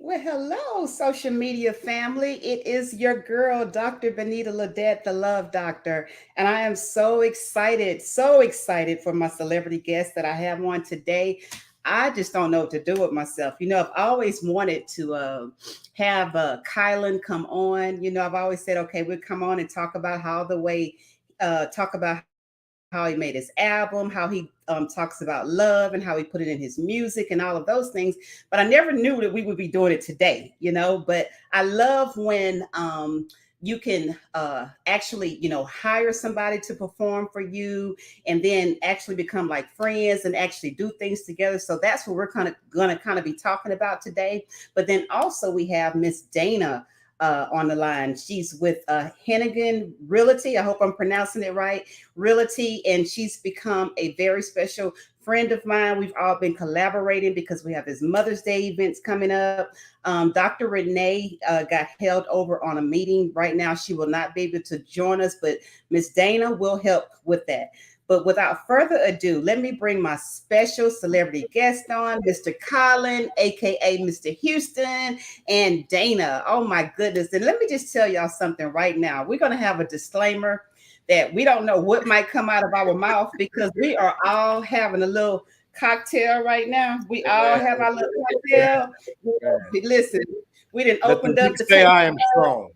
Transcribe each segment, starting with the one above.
Well, hello, social media family. It is your girl, Dr. Benita Ledette, the Love Doctor. And I am so excited for my celebrity guest that I have on today. I just don't know what to do with myself. I've always wanted to have Kiland come on. I've always said, okay, we'll come on and talk about talk about how he made his album, how he talks about love and how he put it in his music and all of those things. But I never knew that we would be doing it today. But I love when you can actually, hire somebody to perform for you and then actually become like friends and actually do things together. So that's what we're gonna kind of be talking about today. But then also we have Miss Dana on the line. She's with Hennigan Realty. I hope I'm pronouncing it right. Realty, and she's become a very special friend of mine. We've all been collaborating because we have his Mother's Day events coming up. Dr. Renee got held over on a meeting right now. She will not be able to join us, but Miss Dana will help with that. But without further ado, let me bring my special celebrity guest on, Mr. Colin, aka Mr. Houston, and Dana. Oh my goodness. And let me just tell y'all something right now. We're going to have a disclaimer that we don't know what might come out of our mouth because we are all having a little cocktail right now. We all have our little cocktail. Listen, we didn't opened up the say I am strong.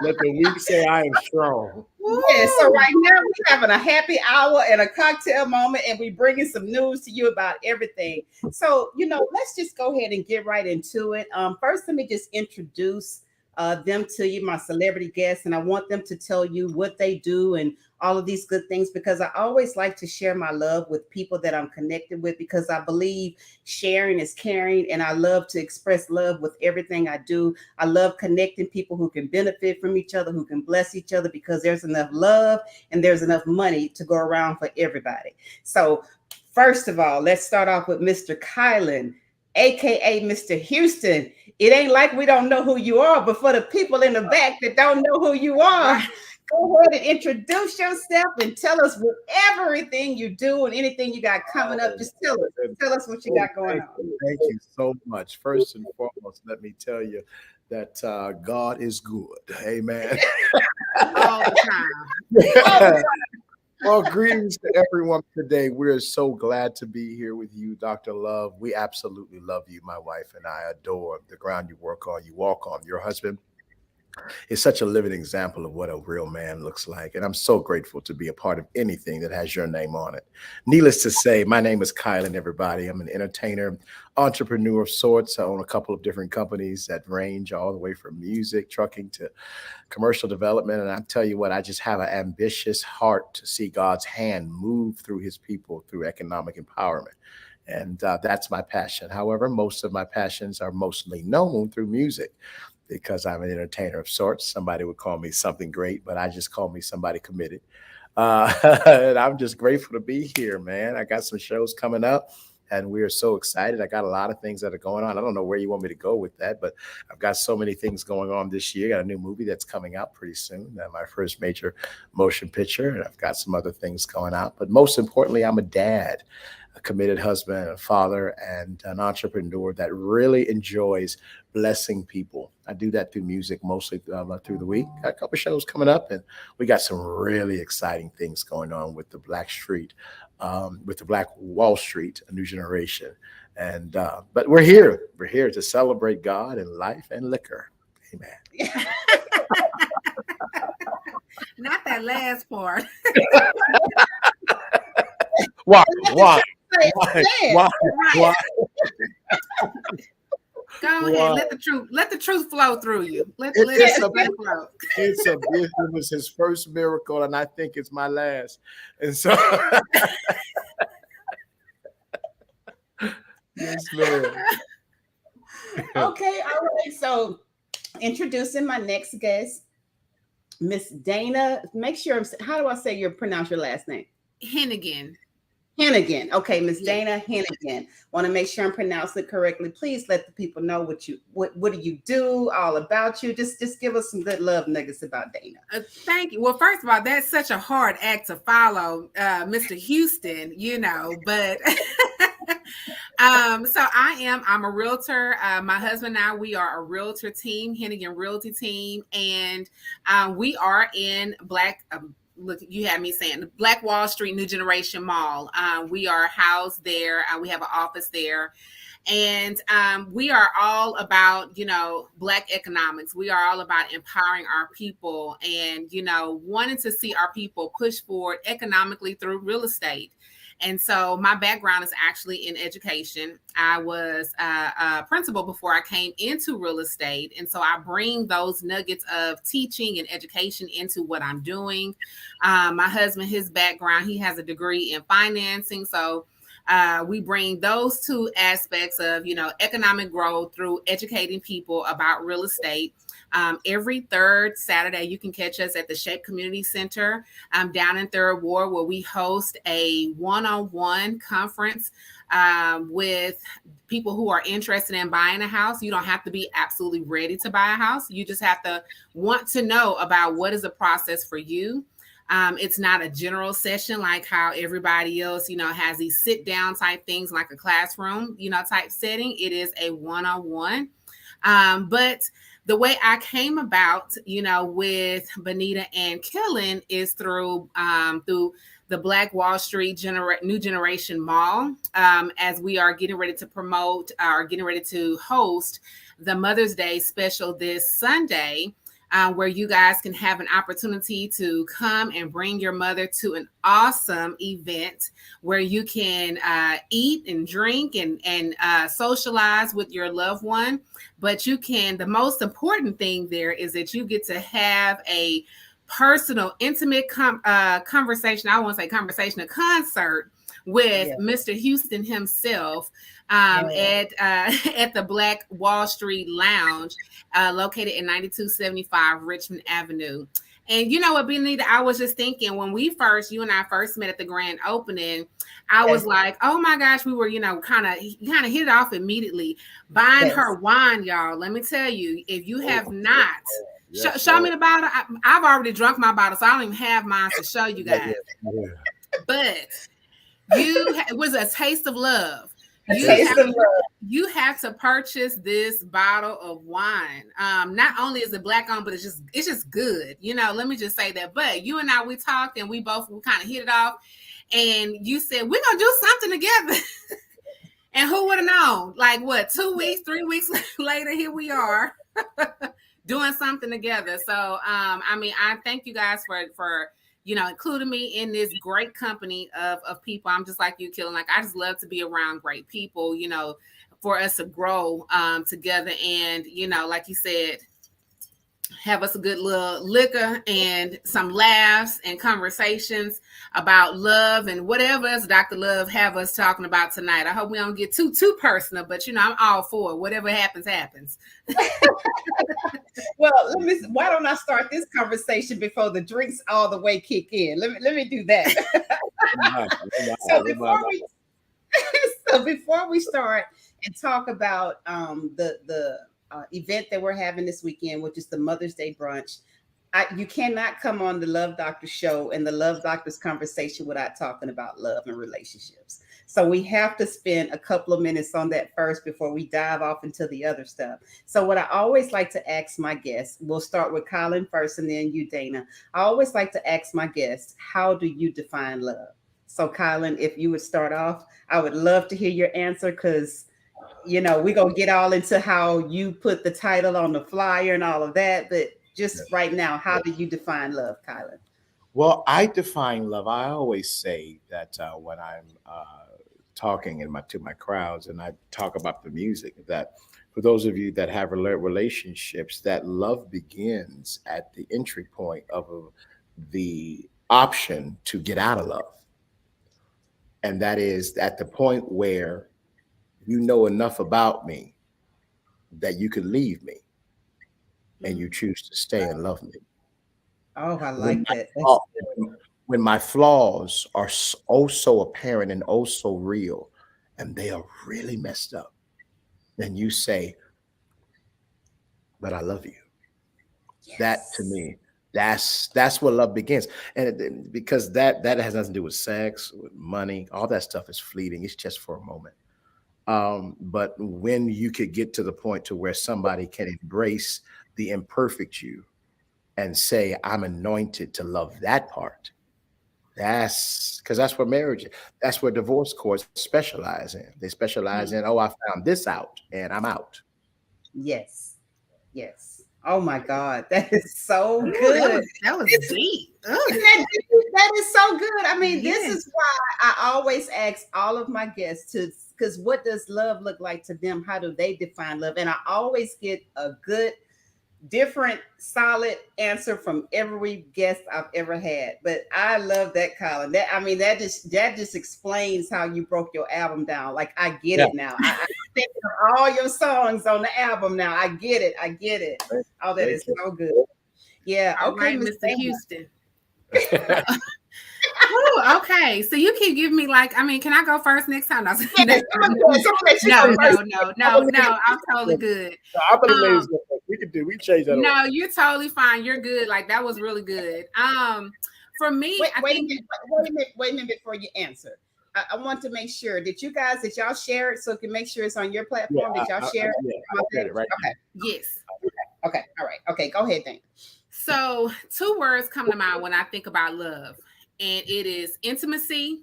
Let the weak say I am strong. Yeah, so right now we're having a happy hour and a cocktail moment, and we're bringing some news to you about everything. So, let's just go ahead and get right into it. First, let me just introduce them to you, my celebrity guests, and I want them to tell you what they do and all of these good things because I always like to share my love with people that I'm connected with because I believe sharing is caring, and I love to express love with everything I do. I love connecting people who can benefit from each other, who can bless each other because there's enough love and there's enough money to go around for everybody. So, first of all, let's start off with Mr. Kylan, aka Mr. Houston. It ain't like we don't know who you are, but for the people in the back that don't know who you are, go ahead and introduce yourself and tell us what everything you do and anything you got coming up. Just tell us what you got going on. Thank you so much. First and foremost, let me tell you that God is good. Amen. All the time. Well, greetings to everyone today. We're so glad to be here with you, Dr. Love. We absolutely love you. My wife and I adore the ground you work on, you walk on. Your husband is such a living example of what a real man looks like. And I'm so grateful to be a part of anything that has your name on it. Needless to say, my name is Kylan, everybody. I'm an entertainer, entrepreneur of sorts. I own a couple of different companies that range all the way from music, trucking to commercial development. And I tell you what, I just have an ambitious heart to see God's hand move through his people through economic empowerment. And that's my passion. However, most of my passions are mostly known through music because I'm an entertainer of sorts. Somebody would call me something great, but I just call me somebody committed. And I'm just grateful to be here, man. I got some shows coming up and we are so excited. I got a lot of things that are going on. I don't know where you want me to go with that, but I've got so many things going on this year. Got a new movie that's coming out pretty soon, my first major motion picture, and I've got some other things going out. But most importantly, I'm a dad, a committed husband, a father, and an entrepreneur that really enjoys blessing people. I do that through music, mostly through the week. Got a couple shows coming up, and we got some really exciting things going on with the Black Street, with the Black Wall Street, a new generation. And but we're here. We're here to celebrate God and life and liquor. Amen. Not that last part. Why? Go ahead. Let the truth flow through you. Let it flow. It's a It was his first miracle, and I think it's my last. And so, yes, ma'am. Okay, all right. So, introducing my next guest, Miss Dana. Make sure. How do I say pronounce your last name? Hennigan. Hennigan. Okay, Miss Dana Hennigan. Want to make sure I'm pronouncing it correctly. Please let the people know what do you do, all about you. Just give us some good love nuggets about Dana. Thank you. Well, first of all, that's such a hard act to follow, Mr. Houston, but So I'm a realtor. My husband and I, we are a realtor team, Hennigan Realty team, and we are in look, you had me saying the Black Wall Street New Generation Mall. We are housed there. We have an office there. And we are all about, Black economics. We are all about empowering our people and, wanting to see our people push forward economically through real estate. And so my background is actually in education. I was a principal before I came into real estate. And so I bring those nuggets of teaching and education into what I'm doing. My husband, his background, he has a degree in financing. So we bring those two aspects of, economic growth through educating people about real estate. Every third Saturday, you can catch us at the Shape Community Center down in Third Ward, where we host a one-on-one conference with people who are interested in buying a house. You don't have to be absolutely ready to buy a house. You just have to want to know about what is the process for you. It's not a general session like how everybody else, has these sit down type things like a classroom, type setting. It is a one-on-one. But the way I came about, with Benita and Kiland is through the Black Wall Street New Generation Mall, as we are getting ready to promote or getting ready to host the Mother's Day special this Sunday. Where you guys can have an opportunity to come and bring your mother to an awesome event where you can eat and drink and socialize with your loved one. But the most important thing there is that you get to have a personal, intimate conversation. I won't say conversation, a concert with Mr. Houston himself at the Black Wall Street Lounge, located at 9275 Richmond Avenue. And you know what, Benita, I was just thinking when you and I first met at the grand opening, I was like, oh my gosh, we were, kind of hit it off immediately. Buying her wine, y'all. Let me tell you, if you have not, show me the bottle. I've already drunk my bottle, so I don't even have mine to show you guys. But it was a taste of love. You have to purchase this bottle of wine. Not only is it Black owned, but it's just good. Let me just say that. But you and I, we talked and we kind of hit it off. And you said, we're going to do something together. And who would have known? Like what, 2 weeks, 3 weeks later, here we are doing something together. So, I thank you guys for including me in this great company of people. I'm just like you, Kiland. Like, I just love to be around great people, for us to grow together. And, like you said, have us a good little liquor and some laughs and conversations about love and whatever else Dr. Love have us talking about tonight. I hope we don't get too personal, but I'm all for it. Whatever happens, happens. Well, why don't I start this conversation before the drinks all the way kick in? Let me do that. So before we start and talk about the event that we're having this weekend, which is the Mother's Day brunch, you cannot come on the Love Doctor show and the Love Doctor's conversation without talking about love and relationships. So we have to spend a couple of minutes on that first before we dive off into the other stuff. So what I always like to ask my guests, we'll start with Kiland first and then you, Dana. I always like to ask my guests, how do you define love? So Kiland, if you would start off, I would love to hear your answer because we're going to get all into how you put the title on the flyer and all of that. But just right now, how do you define love, Kiland? Well, I define love. I always say that when I'm talking to my crowds and I talk about the music, that for those of you that have relationships, that love begins at the entry point of the option to get out of love. And that is at the point where you know enough about me that you could leave me and you choose to stay and love me. Oh, I like that. When my flaws are so apparent and so real and they are really messed up, then you say, but I love you. Yes. That to me, that's where love begins. And because that has nothing to do with sex, with money, all that stuff is fleeting. It's just for a moment. But when you could get to the point to where somebody can embrace the imperfect you and say, I'm anointed to love that part. That's because that's what marriage, that's where divorce courts specialize in. They specialize in, oh, I found this out and I'm out. Yes. Yes. Oh my God. That is so Ooh, good. that was deep. That is so good. I mean, Yes. this is why I always ask all of my guests to, because what does love look like to them? How do they define love? And I always get a good, different, solid answer from every guest I've ever had. But I love that, Colin. That, I mean, that just explains how you broke your album down. Like, I get it now. I think of all your songs on the album now. I get it. I get it. Oh, that is so good. Yeah. All Okay, right, Miss Mr. Houston. Ooh, okay, so you keep giving me like, I mean, can I go first next time? No, no, I'm totally good. I believe we change that. No, you're totally fine. You're good. Like, that was really good. For me, wait a minute before you answer. I want to make sure that y'all share it, so it can make sure it's on your platform. That y'all share it. Right. Okay. Yes. Okay. All right. Okay. Go ahead, then. So 2 words come to mind when I think about love, and it is intimacy,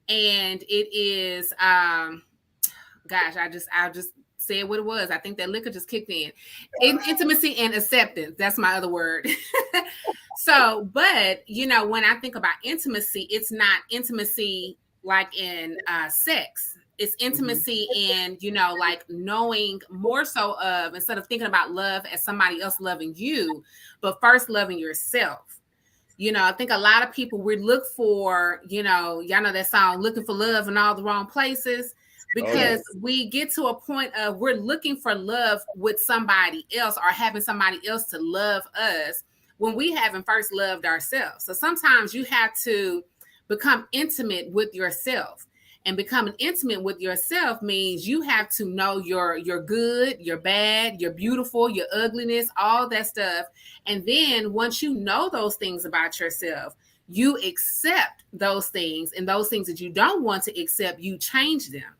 and it is gosh, I just said what it was. I think that liquor just kicked in. Intimacy and acceptance. That's my other word. So, but when I think about intimacy, it's not intimacy like in sex. It's intimacy and, like knowing more so of, instead of thinking about love as somebody else loving you, but first loving yourself. I think a lot of people, we look for, y'all know that song, looking for love in all the wrong places, because we get to a point of we're looking for love with somebody else or having somebody else to love us when we haven't first loved ourselves. So sometimes you have to become intimate with yourself. And becoming intimate with yourself means you have to know your good, your bad, your beautiful, your ugliness, all that stuff. And then once you know those things about yourself, you accept those things, and those things that you don't want to accept, you change them.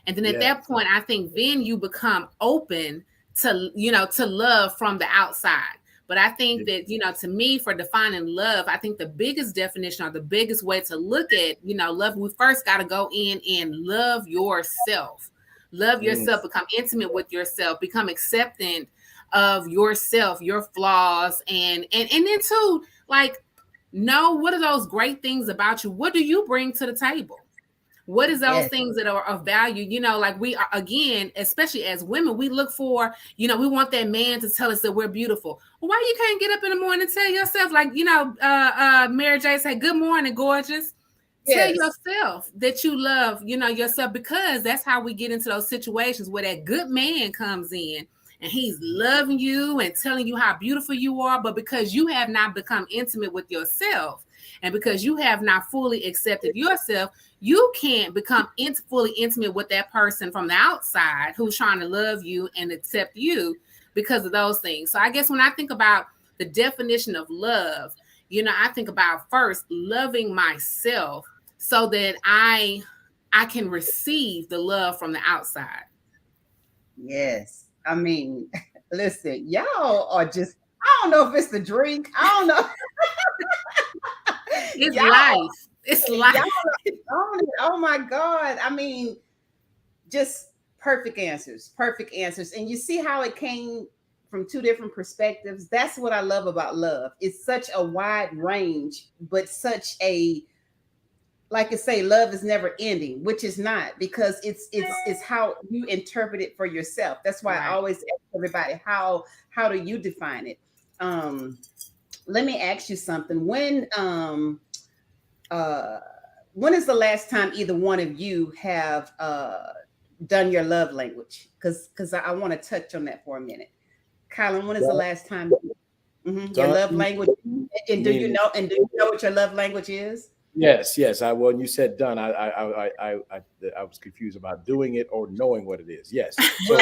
And then at that point, I think then you become open to, to love from the outside. But I think that, to me, for defining love, I think the biggest definition or the biggest way to look at, love, we first got to go in and love yourself. Love yourself, become intimate with yourself, become accepting of yourself, your flaws, and then too, like, know what are those great things about you? What do you bring to the table? What is those things that are of value? Like, we are, again, especially as women, we look for, we want that man to tell us that we're beautiful. Well, why you can't get up in the morning and tell yourself, like, Mary J say, good morning, gorgeous. Tell yourself that you love, yourself, because that's how we get into those situations where that good man comes in and he's loving you and telling you how beautiful you are. But because you have not become intimate with yourself, and because you have not fully accepted yourself, you can't become fully intimate with that person from the outside who's trying to love you and accept you because of those things. So I guess when I think about the definition of love, I think about first loving myself so that I can receive the love from the outside. Yes. I mean, listen, y'all are just, I don't know if it's the drink. I don't know. It's life. It's life. Oh my God. I mean, just perfect answers. And you see how it came from 2 different perspectives. That's what I love about love. It's such a wide range, but such a, like I say, love is never ending, which is not, because it's how you interpret it for yourself. That's why I always ask everybody, how do you define it? Let me ask you something. When is the last time either one of you have done your love language? Because I want to touch on that for a minute. Kylan, when is the last time your love language? And do you know what your love language is? Yes. When you said done, I was confused about doing it or knowing what it is. Yes. So,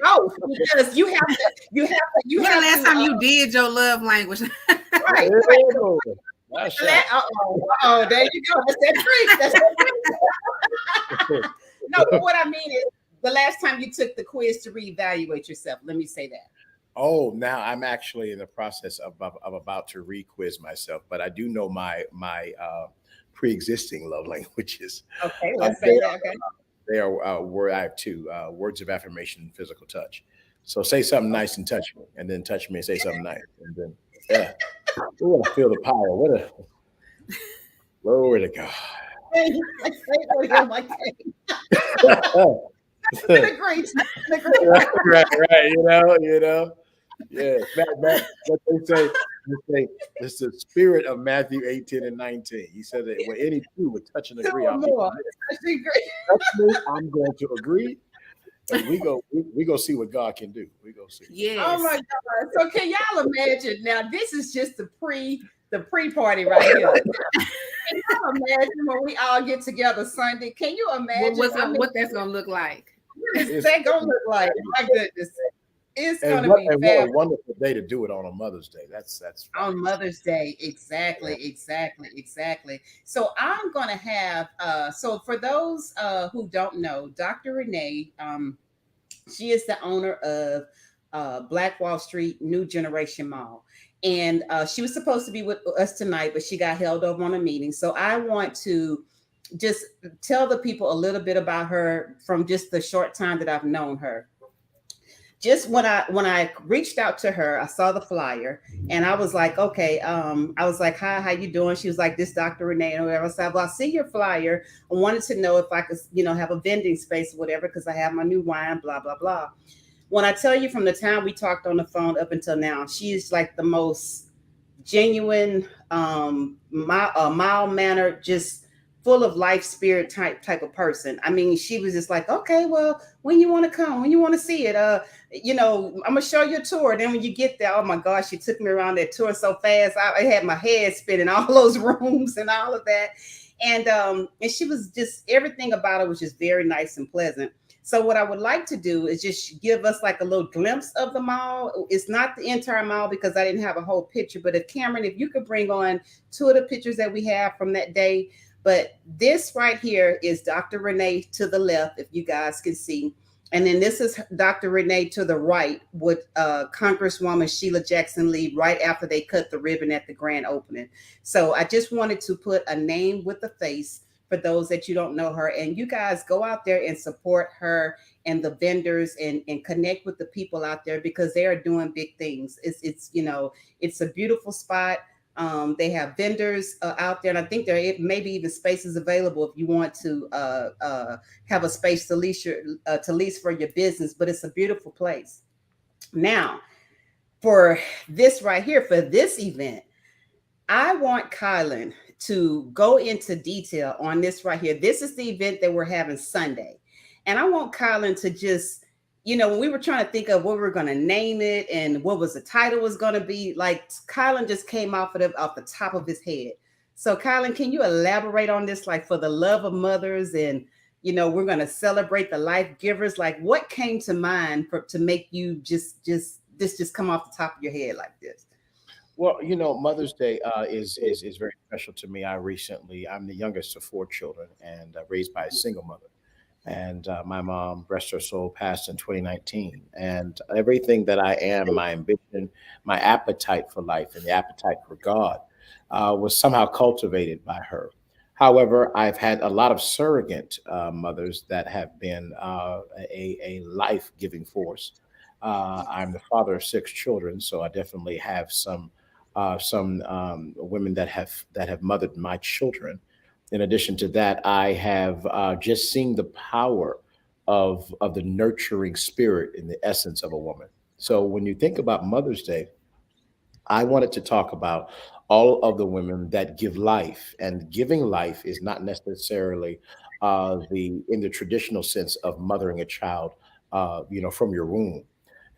no, because you have to. When the last time you did your love language? Right. Oh, there you go. That's that drink. No, but what I mean is the last time you took the quiz to reevaluate yourself. Let me say that. Oh, now I'm actually in the process of about to re-quiz myself, but I do know my pre-existing love languages. Okay, Uh, let's they say that. Okay. they are I have two words of affirmation and physical touch. So say something nice and touch me, and then touch me and say something nice, and then yeah, oh, I feel the power. What a glory to God. Like, say it with him like that. Right, Been a great time. Been a great right, time. right. Yeah. What they say, it's the spirit of Matthew 18 and 19. He said that when any two would touch and Two agree, or I'll be more. with Touch and agree. touch me, I'm going to agree, and we go see what God can do. We go see. Oh Yes. my God. So can y'all imagine now? This is just the pre party right here. Can y'all imagine when we all get together Sunday? Can you imagine? I mean, What that's gonna look like? what is It's that gonna look like? My goodness. It's and gonna be what a fabulous wonderful day to do it on a Mother's Day. That's on fabulous. Mother's Day. Yeah. Exactly. So I'm gonna have so for those who don't know, Dr. Renee, she is the owner of Black Wall Street New Generation Mall. And she was supposed to be with us tonight, but she got held over on a meeting. So I want to just tell the people a little bit about her from just the short time that I've known her. Just when I reached out to her, I saw the flyer and I was like, okay, I was like, hi, how you doing? She was like, this Dr. Renee and whatever. I said, well, I see your flyer. I wanted to know if I could, have a vending space or whatever, because I have my new wine, blah, blah, blah. When I tell you from the time we talked on the phone up until now, she's like the most genuine, mild mannered, just full of life spirit type of person. I mean, she was just like, okay, well, when you want to come, when you want to see it, I'm gonna show you a tour. Then when you get there, oh my gosh, she took me around that tour so fast. I had my head spinning all those rooms and all of that. And she was just everything about it was just very nice and pleasant. So what I would like to do is just give us like a little glimpse of the mall. It's not the entire mall because I didn't have a whole picture, but if Cameron, if you could bring on two of the pictures that we have from that day. But this right here is Dr. Renee to the left, if you guys can see. And then this is Dr. Renee to the right with Congresswoman Sheila Jackson Lee right after they cut the ribbon at the grand opening. So I just wanted to put a name with a face for those that you don't know her. And you guys go out there and support her and the vendors and connect with the people out there because they are doing big things. It's a beautiful spot. They have vendors out there, and I think there may be even spaces available if you want to have a space to lease for your business. But it's a beautiful place. Now, for this right here, for this event, I want Kylan to go into detail on this right here. This is the event that we're having Sunday, and I want Kylan to just when we were trying to think of what we were going to name it and what was the title was going to be, like Kylan just came off the top of his head. So Kylan, can you elaborate on this, like for the love of mothers and we're going to celebrate the life givers, like what came to mind to make you just come off the top of your head like this? Well, Mother's Day is very special to me. I'm the youngest of four children and raised by a single mother. And my mom, rest her soul, passed in 2019. And everything that I am, my ambition, my appetite for life, and the appetite for God was somehow cultivated by her. However, I've had a lot of surrogate mothers that have been a life giving force. I'm the father of six children, so I definitely have some women that have mothered my children. In addition to that, I have just seen the power of the nurturing spirit in the essence of a woman. So when you think about Mother's Day, I wanted to talk about all of the women that give life, and giving life is not necessarily the in the traditional sense of mothering a child, from your womb.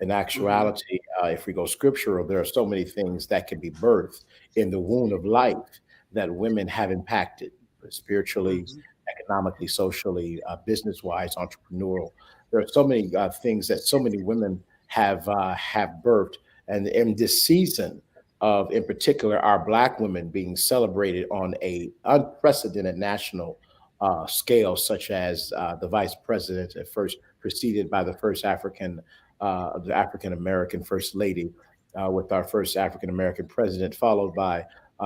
In Mhm. actuality, if we go scriptural, there are so many things that can be birthed in the womb of life that women have impacted spiritually, Mhm. economically, socially, business wise, entrepreneurial. There are so many things that so many women have birthed. And in this season of, in particular, our Black women being celebrated on a unprecedented national scales, such as the vice president, at first preceded by the African American first lady, with our first African American president, followed by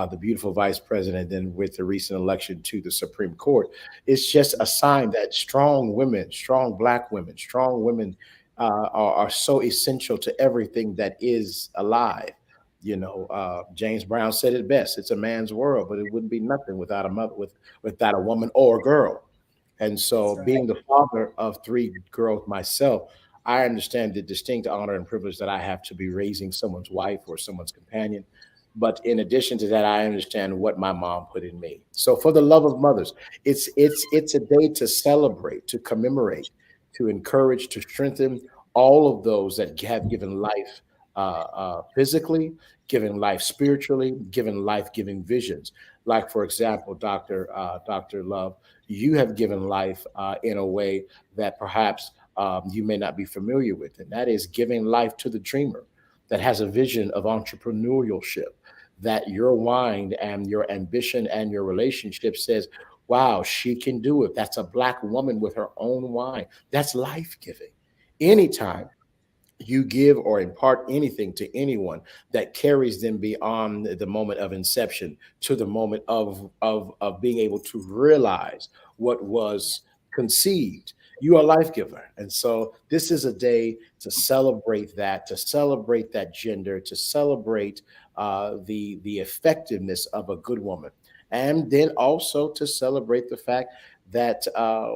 the beautiful vice president, then with the recent election to the Supreme Court. It's just a sign that strong women, strong Black women, strong women are so essential to everything that is alive. James Brown said it best: "It's a man's world, but it wouldn't be nothing without a mother, without a woman or a girl." And That's so, right. being the father of three girls myself, I understand the distinct honor and privilege that I have to be raising someone's wife or someone's companion. But in addition to that, I understand what my mom put in me. So, for the love of mothers, it's a day to celebrate, to commemorate, to encourage, to strengthen all of those that have given life physically, given life spiritually, given life giving visions. Like, for example, Dr. Love, you have given life in a way that perhaps you may not be familiar with, and that is giving life to the dreamer that has a vision of entrepreneurship, that your wine and your ambition and your relationship says, wow, she can do it. That's a Black woman with her own wine. That's life giving. Anytime you give or impart anything to anyone that carries them beyond the moment of inception to the moment of being able to realize what was conceived, you are a life giver. And so this is a day to celebrate that gender, to celebrate the effectiveness of a good woman, and then also to celebrate the fact that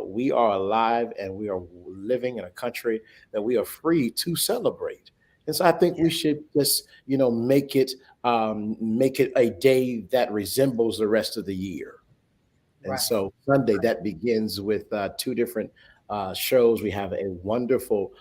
we are alive and we are living in a country that we are free to celebrate. And so I think Yeah. we should just, make it a day that resembles the rest of the year. And Right. so Sunday, that begins with two different shows. We have a wonderful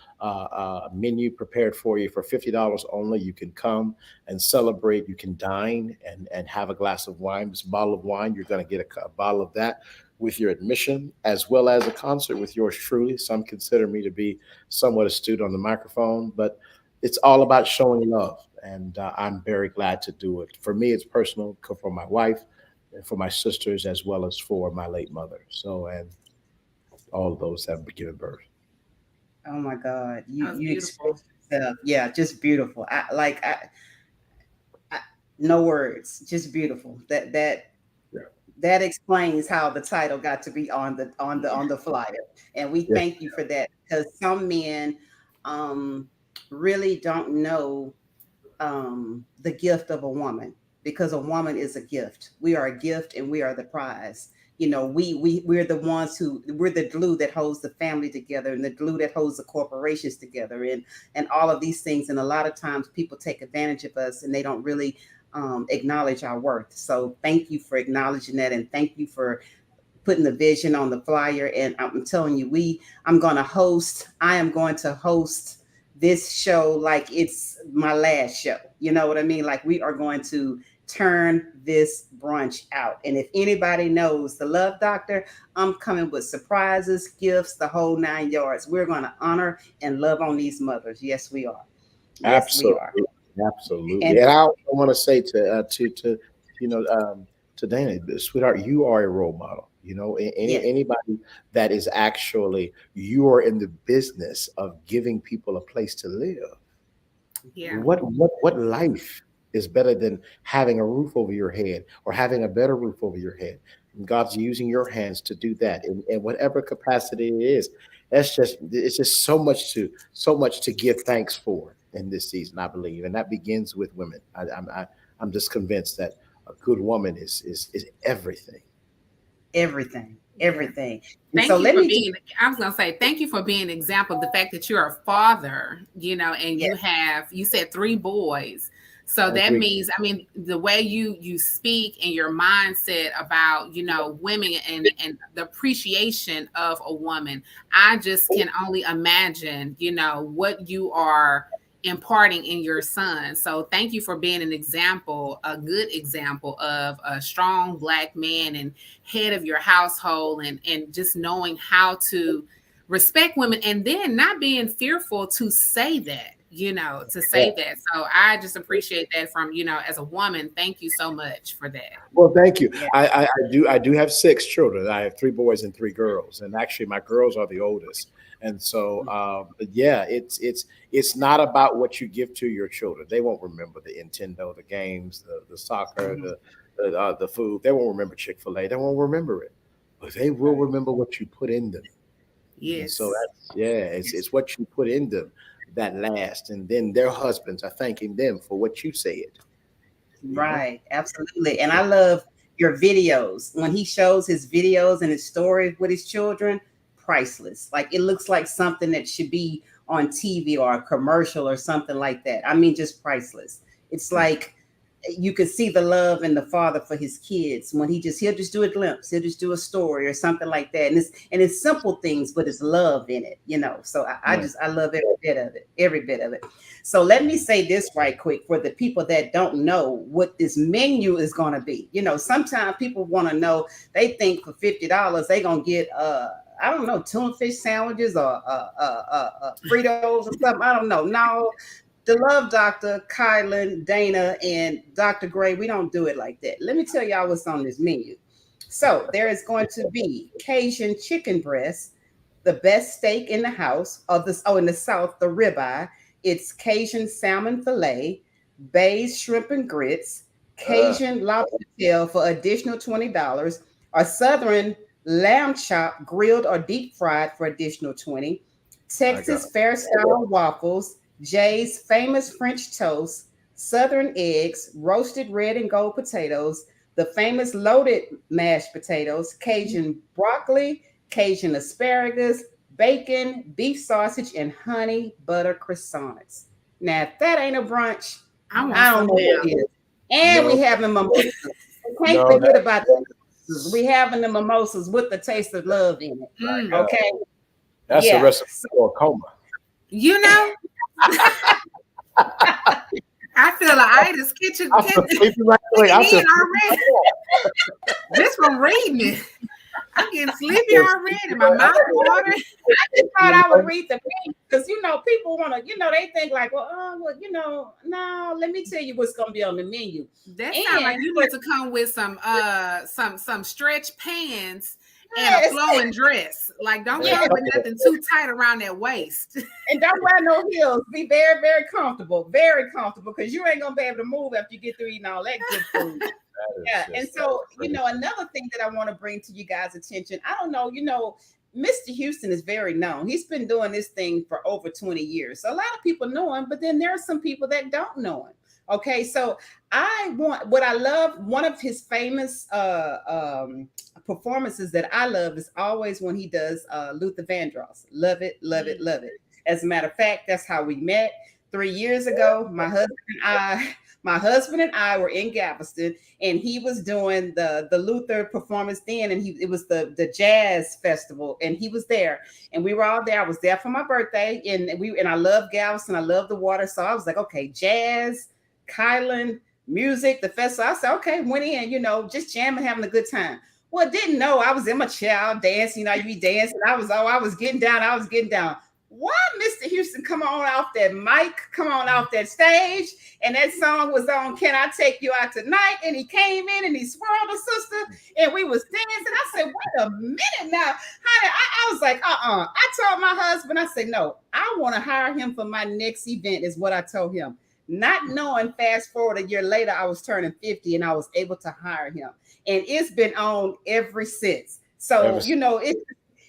menu prepared for you for $50 only. You can come and celebrate. You can dine and have a glass of wine, this bottle of wine. You're going to get a bottle of that with your admission, as well as a concert with yours truly. Some consider me to be somewhat astute on the microphone, but it's all about showing love. And I'm very glad to do it. For me, it's personal. For my wife, and for my sisters, as well as for my late mother. So, and all of those have given birth. Oh my God. You That was you beautiful. express yourself. Yeah, just beautiful. I no words. Just beautiful. Yeah. That explains how the title got to be on the flyer. And we Yes, thank you for that, because some men um really don't know the gift of a woman, because a woman is a gift. We are a gift and we are the prize. We're the ones we're the glue that holds the family together, and the glue that holds the corporations together, and all of these things. And a lot of times people take advantage of us and they don't really acknowledge our worth. So thank you for acknowledging that, and thank you for putting the vision on the flyer. And I'm telling you, I am going to host this show like it's my last show. You know what I mean? Like, we are going to turn this brunch out. And if anybody knows the Love Doctor, I'm coming with surprises, gifts, the whole 9 yards. We're going to honor and love on these mothers. Yes, we are. Yes, we are. absolutely, absolutely. And And I also want to say you know to Dana, sweetheart, you are a role model. yes, Anybody that is actually, you are in the business of giving people a place to live. Yeah. What life is better than having a roof over your head, or having a better roof over your head? And God's using your hands to do that in whatever capacity it is. It's just so much to give thanks for in this season, I believe, and that begins with women. I'm just convinced that a good woman is everything. everything, Yeah. everything. And so Thank you let for me just, being, I was gonna say thank you for being an example of the fact that you're a father, and yes, you said three boys. So that Agree. means, I mean, the way you speak and your mindset about, women and the appreciation of a woman, I just can only imagine, what you are imparting in your son. So thank you for being an example, a good example of a strong Black man and head of your household, and just knowing how to respect women, and then not being fearful to say that, to say that. So I just appreciate that from, as a woman. Thank you so much for that. Well, thank you. Yeah. I do have 6 children. I have 3 boys and 3 girls, and actually my girls are the oldest. And so, yeah, it's not about what you give to your children. They won't remember the Nintendo, the games, the soccer, the food. They won't remember Chick-fil-A. They won't remember it, but they will remember what you put in them. Yes. And so it's what you put in them that lasts, and then their husbands are thanking them for what you said. Right, absolutely. And I love your videos. When he shows his videos and his stories with his children, priceless. Like, it looks like something that should be on TV or a commercial or something like that. I mean, just priceless. It's like you could see the love in the father for his kids when he'll just do a glimpse, he'll just do a story or something like that. And it's simple things, but it's love in it, So I love every bit of it. So let me say this right quick for the people that don't know what this menu is going to be. Sometimes people want to know, they think for $50 they're going to get I don't know, tuna fish sandwiches or Fritos or something. I don't know. No, the Love Doctor, Kiland, Dana, and Dr. Gray, we don't do it like that. Let me tell y'all what's on this menu. So there is going to be Cajun chicken breast, the best steak in the house, in the South, the ribeye. It's Cajun salmon fillet, Bay's shrimp and grits, Cajun lobster tail for additional $20, or Southern lamb chop grilled or deep fried for additional $20, Texas fair style waffles, Jay's famous French toast, Southern eggs, roasted red and gold potatoes, the famous loaded mashed potatoes, Cajun broccoli, Cajun asparagus, bacon, beef sausage, and honey butter croissants. Now, if that ain't a brunch, I don't know what it is. And we having mimosas. We can't forget about the mimosas. We having the mimosas with the taste of love in it. Okay. That's a recipe for a coma. I feel like Ida's kitchen already. Just from reading it. I'm getting sleepy already. My mouth watering. I just thought I would read the menu because people want to, they think like, no. Let me tell you what's gonna be on the menu. That sounds like you need to come with some stretch pants and a flowing dress. Like, don't come with nothing too tight around that waist. And don't wear no heels. Be very, very comfortable, because you ain't gonna be able to move after you get through eating all that good food. Yeah, and so another thing that I want to bring to you guys' attention. I don't know, Mr. Houston is very known. He's been doing this thing for over 20 years. So a lot of people know him, but then there are some people that don't know him. Okay, so one of his famous performances that I love is always when he does Luther Vandross. Love it, love it, love it. As a matter of fact, that's how we met 3 years ago. My husband and I were in Galveston, and he was doing the Luther performance then, and it was the jazz festival, and he was there, and we were all there. I was there for my birthday, and I love Galveston. I love the water, so I was like, okay, jazz, Kiland, music, the festival. I said, okay, went in, just jamming, having a good time. Well, didn't know I was in my chair dancing. You be dancing. I was getting down. Why Mr. Houston come on off that mic, come on off that stage, and that song was on Can I Take You Out Tonight? And he came in and he swirled a sister, and we was dancing. I said, wait a minute now, honey. I was like, I told my husband, I said, no, I want to hire him for my next event, is what I told him. Not knowing, fast forward a year later, I was turning 50 and I was able to hire him. And it's been on ever since. So,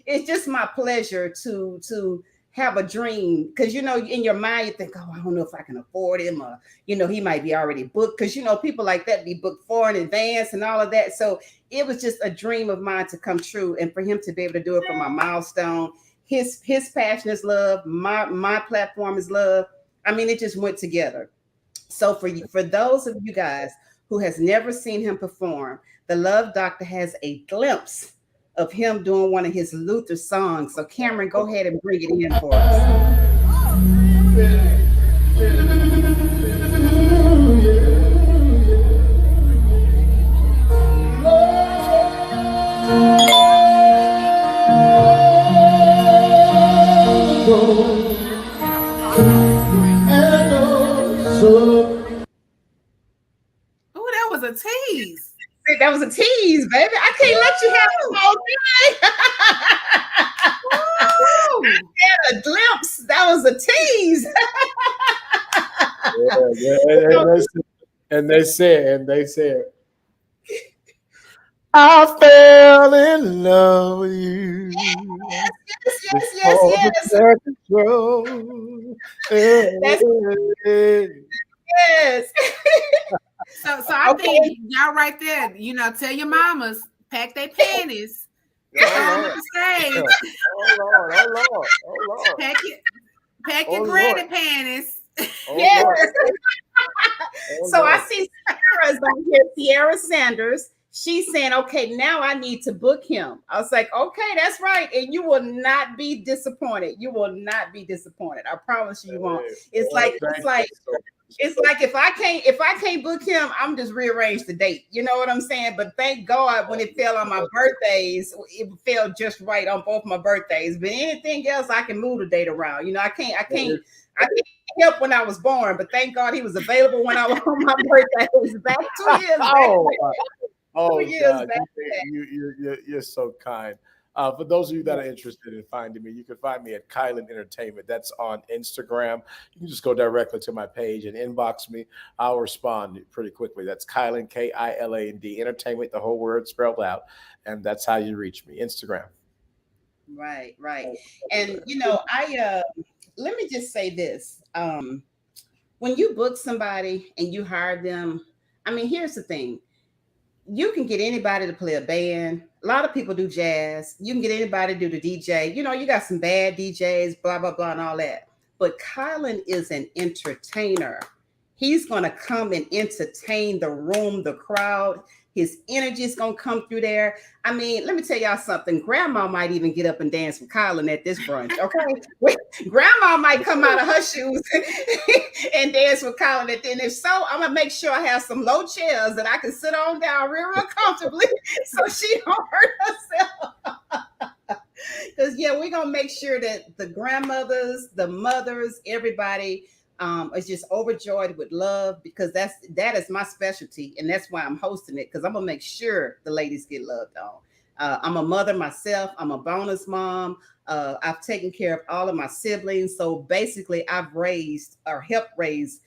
it's just my pleasure to have a dream, because in your mind you think, I don't know if I can afford him, or he might be already booked, because people like that be booked far in advance and all of that. So it was just a dream of mine to come true, and for him to be able to do it for my milestone. His passion is love, my platform is love. I mean, it just went together. So for those of you guys who has never seen him perform, the Love Doctor has a glimpse of him doing one of his Luther songs. So Cameron, go ahead and bring it in for us. tease. That was a tease, baby. I can't let you have the whole thing. I had a glimpse. That was a tease. And they said, I fell in love with you. Yes. Yes. So I think y'all right there, tell your mamas, pack their panties. Oh, the stage. Oh, Lord. Pack your granny panties. Yes. So I see Sierra's on here, Sierra Sanders. She's saying, okay, now I need to book him. I was like, okay, that's right. And you will not be disappointed. You will not be disappointed. I promise you won't. It's like if I can't book him, I'm just rearrange the date. You know what I'm saying? But thank God when it fell on my birthdays, it fell just right on both my birthdays. But anything else, I can move the date around. I can't help when I was born, but thank God he was available when I was on my birthday. It was back 2 years back. God, you're so kind. For those of you that are interested in finding me, you can find me at Kiland Entertainment. That's on Instagram. You can just go directly to my page and inbox me. I'll respond pretty quickly. That's Kiland, Kiland, Entertainment, the whole word spelled out. And that's how you reach me, Instagram. Right. And, let me just say this. When you book somebody and you hire them, I mean, here's the thing. You can get anybody to play a band. A lot of people do jazz. You can get anybody to do the DJ. You got some bad DJs, blah, blah, blah, and all that. But Kiland is an entertainer. He's going to come and entertain the room, the crowd. His energy is going to come through there. I mean, let me tell y'all something. Grandma might even get up and dance with Kiland at this brunch, okay? Grandma might come out of her shoes and dance with Kiland. And if so, I'm going to make sure I have some low chairs that I can sit on down real comfortably so she don't hurt herself. Because, we're going to make sure that the grandmothers, the mothers, everybody is just overjoyed with love, because that is my specialty, and that's why I'm hosting it, because I'm gonna make sure the ladies get loved on. I'm a mother myself. I'm a bonus mom. I've taken care of all of my siblings, so basically I've raised or helped raise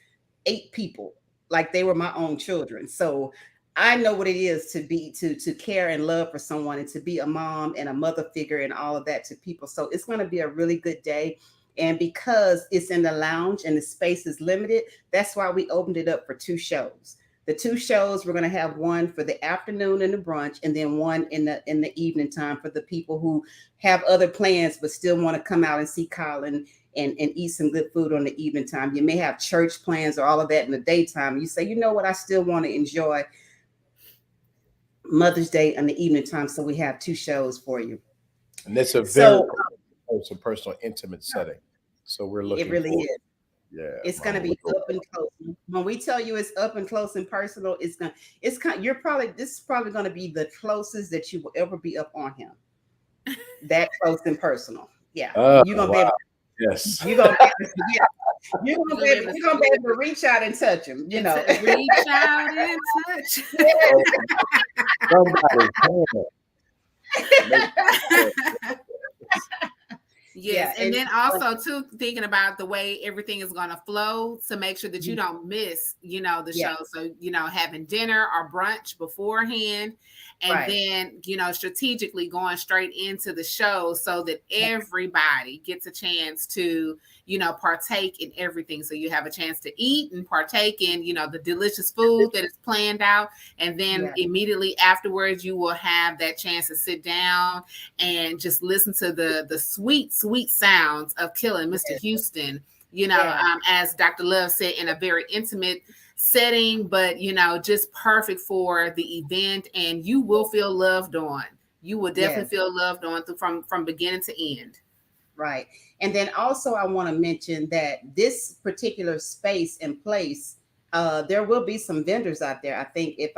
8 people like they were my own children. So I know what it is to care and love for someone, and to be a mom and a mother figure and all of that to people. So it's going to be a really good day. And because it's in the lounge and the space is limited, that's why we opened it up for 2 shows. The 2 shows, we're going to have one for the afternoon and the brunch, and then one in the evening time for the people who have other plans but still want to come out and see Kiland and eat some good food on the evening time. You may have church plans or all of that in the daytime. You say, you know what, I still want to enjoy Mother's Day in the evening time. So we have 2 shows for you. And it's a very close and personal, intimate setting. So we're looking. It really is. Yeah, it's going to be up and close. When we tell you it's up and close and personal, this is probably going to be the closest that you will ever be up on him. That close and personal. Yeah. You're going to be able to, yes. You're going to be able to reach out and touch him, Reach out and touch. Somebody. Yes, and then also too, thinking about the way everything is going to flow to make sure that you don't miss, the show. So, having dinner or brunch beforehand, and then, strategically going straight into the show so that everybody gets a chance to, partake in everything. So you have a chance to eat and partake in, the delicious food that is planned out. And then immediately afterwards, you will have that chance to sit down and just listen to the sweet, sweet sounds of Killing Mr. Houston, as Dr. Love said, in a very intimate setting, but, just perfect for the event. And you will feel loved on. You will definitely feel loved on from beginning to end. Right. And then also I want to mention that this particular space and place, there will be some vendors out there. I think if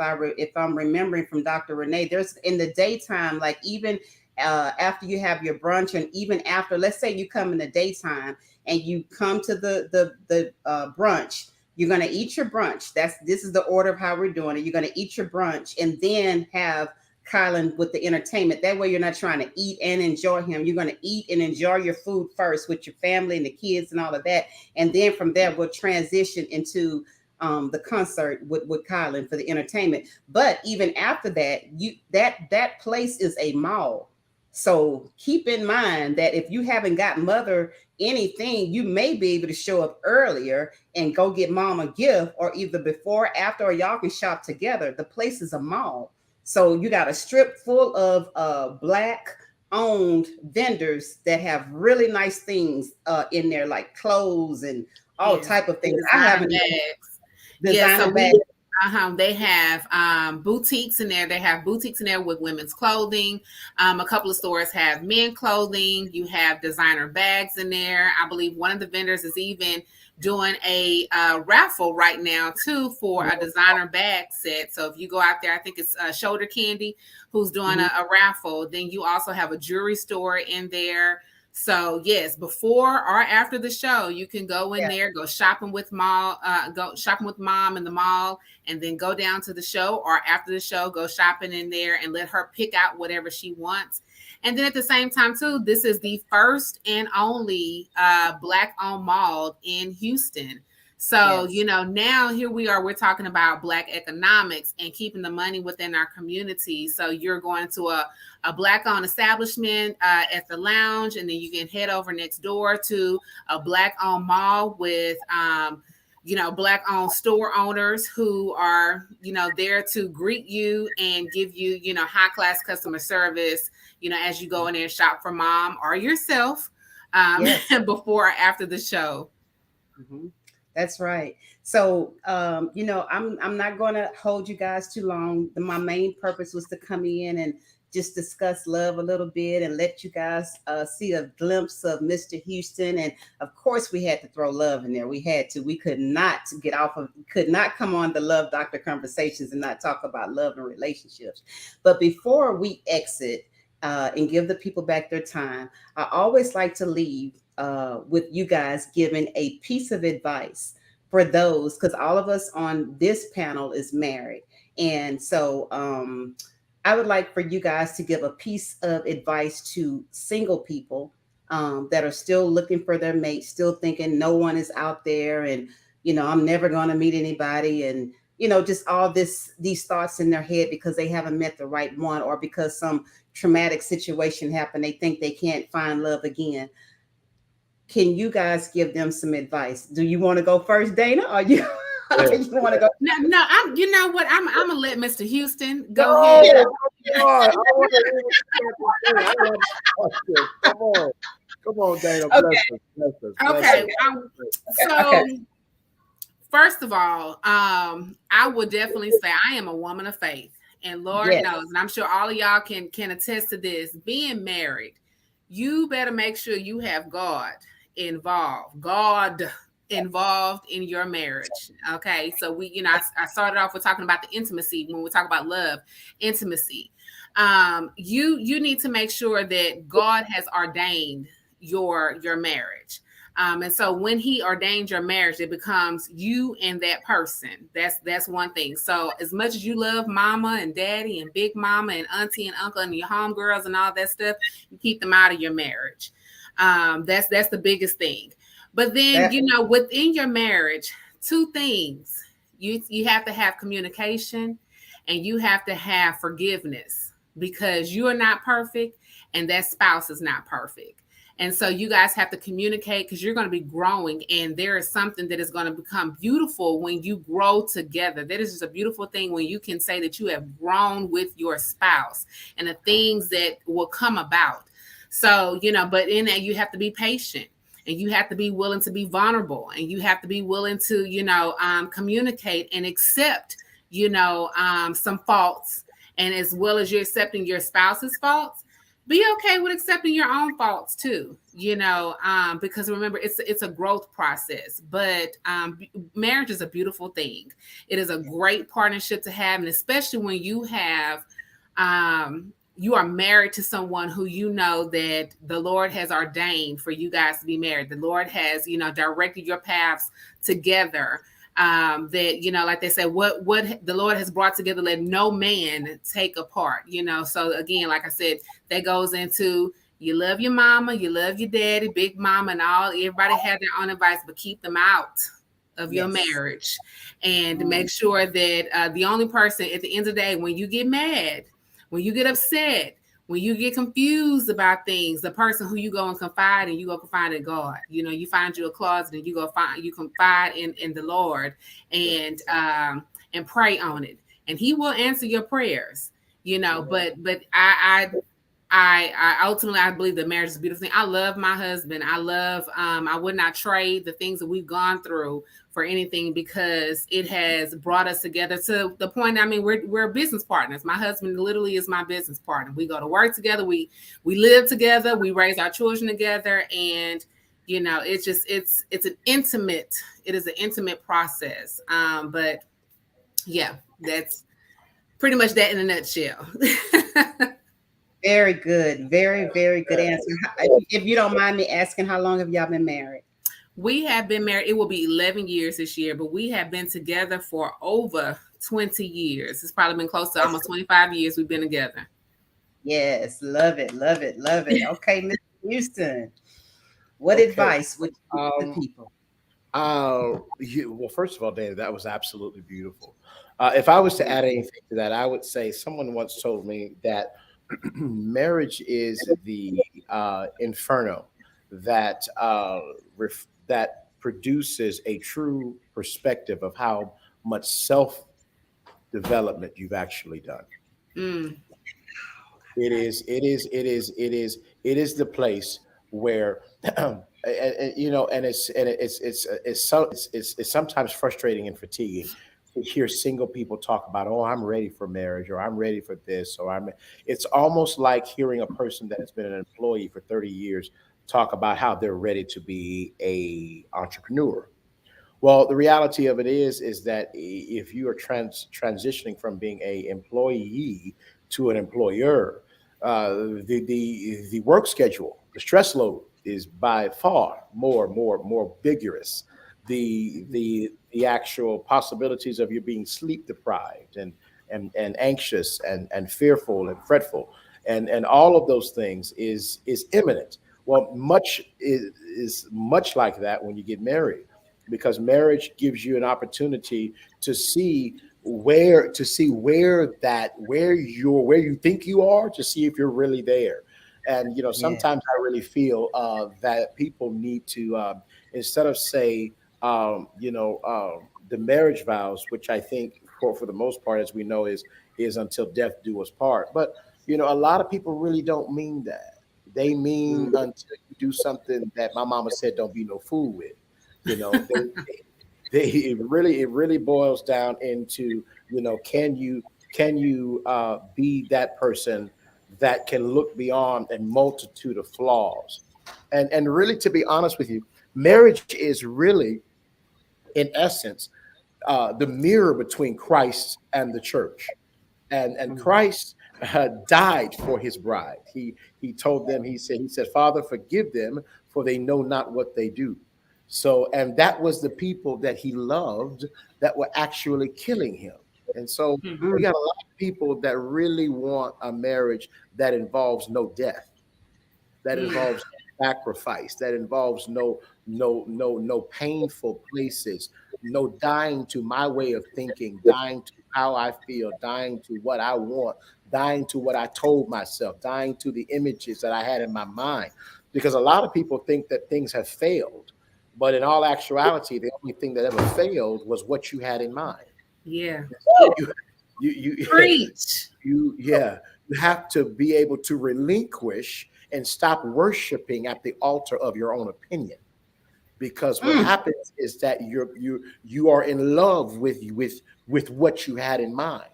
I'm remembering from Dr. Renee, there's in the daytime, like even after you have your brunch, and even after, let's say you come in the daytime and you come to the brunch, You're going to eat your brunch. This is the order of how we're doing it. You're going to eat your brunch and then have Kiland with the entertainment. That way you're not trying to eat and enjoy him. You're going to eat and enjoy your food first with your family and the kids and all of that. And then from there, we'll transition into the concert with Kiland for the entertainment. But even after that, that place is a mall. So keep in mind that if you haven't got mother anything, you may be able to show up earlier and go get mom a gift, or either before, after, or y'all can shop together. The place is a mall. So you got a strip full of Black owned vendors that have really nice things in there, like clothes and all type of things. I haven't designer bags. They have boutiques in there. They have boutiques in there with women's clothing. A couple of stores have men clothing. You have designer bags in there. I believe one of the vendors is even doing a raffle right now too for a designer bag set. So if you go out there, I think it's Shoulder Candy who's doing a raffle. Then you also have a jewelry store in there. So yes, before or after the show, you can go in there, go shopping with mom in the mall, and then go down to the show, or after the show, go shopping in there and let her pick out whatever she wants. And then at the same time too, this is the first and only Black-owned mall in Houston. So, now here we are, we're talking about Black economics and keeping the money within our community. So you're going to a Black-owned establishment at the lounge, and then you can head over next door to a Black-owned mall with, Black-owned store owners who are, there to greet you and give you, high-class customer service, as you go in there and shop for mom or yourself before or after the show. Mm-hmm. That's right. So, I'm not going to hold you guys too long. My main purpose was to come in and just discuss love a little bit and let you guys see a glimpse of Mr. Houston. And of course, we had to throw love in there. We had to. We could not come on the Love Doctor Conversations and not talk about love and relationships. But before we exit and give the people back their time, I always like to leave with you guys giving a piece of advice for those, because all of us on this panel is married. And so I would like for you guys to give a piece of advice to single people that are still looking for their mate, still thinking no one is out there, and, I'm never going to meet anybody. And, just all these thoughts in their head because they haven't met the right one, or because some traumatic situation happened. They think they can't find love again. Can you guys give them some advice? Do you want to go first, Dana? Or you want to go? No. You know what? I'm gonna let Mr. Houston go ahead. Come on, Dana. Okay. So, first of all, I would definitely say I am a woman of faith, and Lord knows, and I'm sure all of y'all can attest to this. Being married, you better make sure you have God involved in your marriage. Okay. So I started off with talking about the intimacy. When we talk about love, intimacy, you need to make sure that God has ordained your marriage. And so when he ordained your marriage, it becomes you and that person. That's one thing. So as much as you love mama and daddy and big mama and auntie and uncle and your homegirls and all that stuff, you keep them out of your marriage. That's the biggest thing. But then, within your marriage, two things. You have to have communication, and you have to have forgiveness, because you are not perfect and that spouse is not perfect. And so you guys have to communicate, because you're going to be growing, and there is something that is going to become beautiful when you grow together. That is just a beautiful thing when you can say that you have grown with your spouse and the things that will come about. So, but in that you have to be patient, and you have to be willing to be vulnerable, and you have to be willing to, communicate and accept, some faults. And as well as you're accepting your spouse's faults, be okay with accepting your own faults too, because remember, it's a growth process. But marriage is a beautiful thing. It is a great partnership to have, and especially when you have you are married to someone who that the Lord has ordained for you guys to be married. The Lord has, directed your paths together. that, like they said, what the Lord has brought together, let no man take apart. So again, like I said, that goes into, you love your mama, you love your daddy, big mama, and all. Everybody have their own advice, but keep them out of your marriage, and make sure that the only person at the end of the day, when you get mad, when you get upset, when you get confused about things, the person who you go and confide in, you go confide in God. You find you a closet and you confide in the Lord, and pray on it, and He will answer your prayers. But I ultimately, I believe that marriage is a beautiful thing. I love my husband. I would not trade the things that we've gone through for anything, because it has brought us together to the point. I mean, we're business partners. My husband literally is my business partner. We go to work together. We live together. We raise our children together. And, it's an intimate process. But yeah, that's pretty much that in a nutshell. Very good. Very, very good answer. If you don't mind me asking, how long have y'all been married? We have been married. It will be 11 years this year, but we have been together for over 20 years. It's probably been close to almost 25 years we've been together. Yes. Love it. Love it. Love it. Okay, Mr. Houston, what advice would you give to people? Well, first of all, Dana, that was absolutely beautiful. If I was to add anything to that, I would say someone once told me that marriage is the inferno that that produces a true perspective of how much self development you've actually done. It is the place where and it's sometimes frustrating and fatiguing to hear single people talk about, oh, I'm ready for marriage, or I'm ready for this, or it's almost like hearing a person that has been an employee for 30 years talk about how they're ready to be a entrepreneur. Well, the reality of it is that if you are transitioning from being a employee to an employer, the work schedule, the stress load is by far more vigorous. The actual possibilities of you being sleep deprived and anxious and fearful and fretful and all of those things is imminent. Well, much is much like that when you get married, because marriage gives you an opportunity to see where you think you are, to see if you're really there. And sometimes I really feel that people need to instead of say the marriage vows, which I think for the most part, as we know, is until death do us part. But a lot of people really don't mean that. They mean until you do something that my mama said don't be no fool with. It really boils down into can you be that person that can look beyond a multitude of flaws, and really, to be honest with you, marriage is really, in essence, the mirror between Christ and the church. And Christ died for his bride. He told them, he said, Father, forgive them, for they know not what they do. So, and that was the people that he loved that were actually killing him. And so we got a lot of people that really want a marriage that involves no death, that involves sacrifice, that involves no painful places, no dying to my way of thinking, dying to how I feel, dying to what I want, dying to what I told myself, dying to the images that I had in my mind. Because a lot of people think that things have failed, but in all actuality, the only thing that ever failed was what you had in mind. Yeah. You preach. You have to be able to relinquish and stop worshiping at the altar of your own opinion. Because what happens is that you are in love with what you had in mind,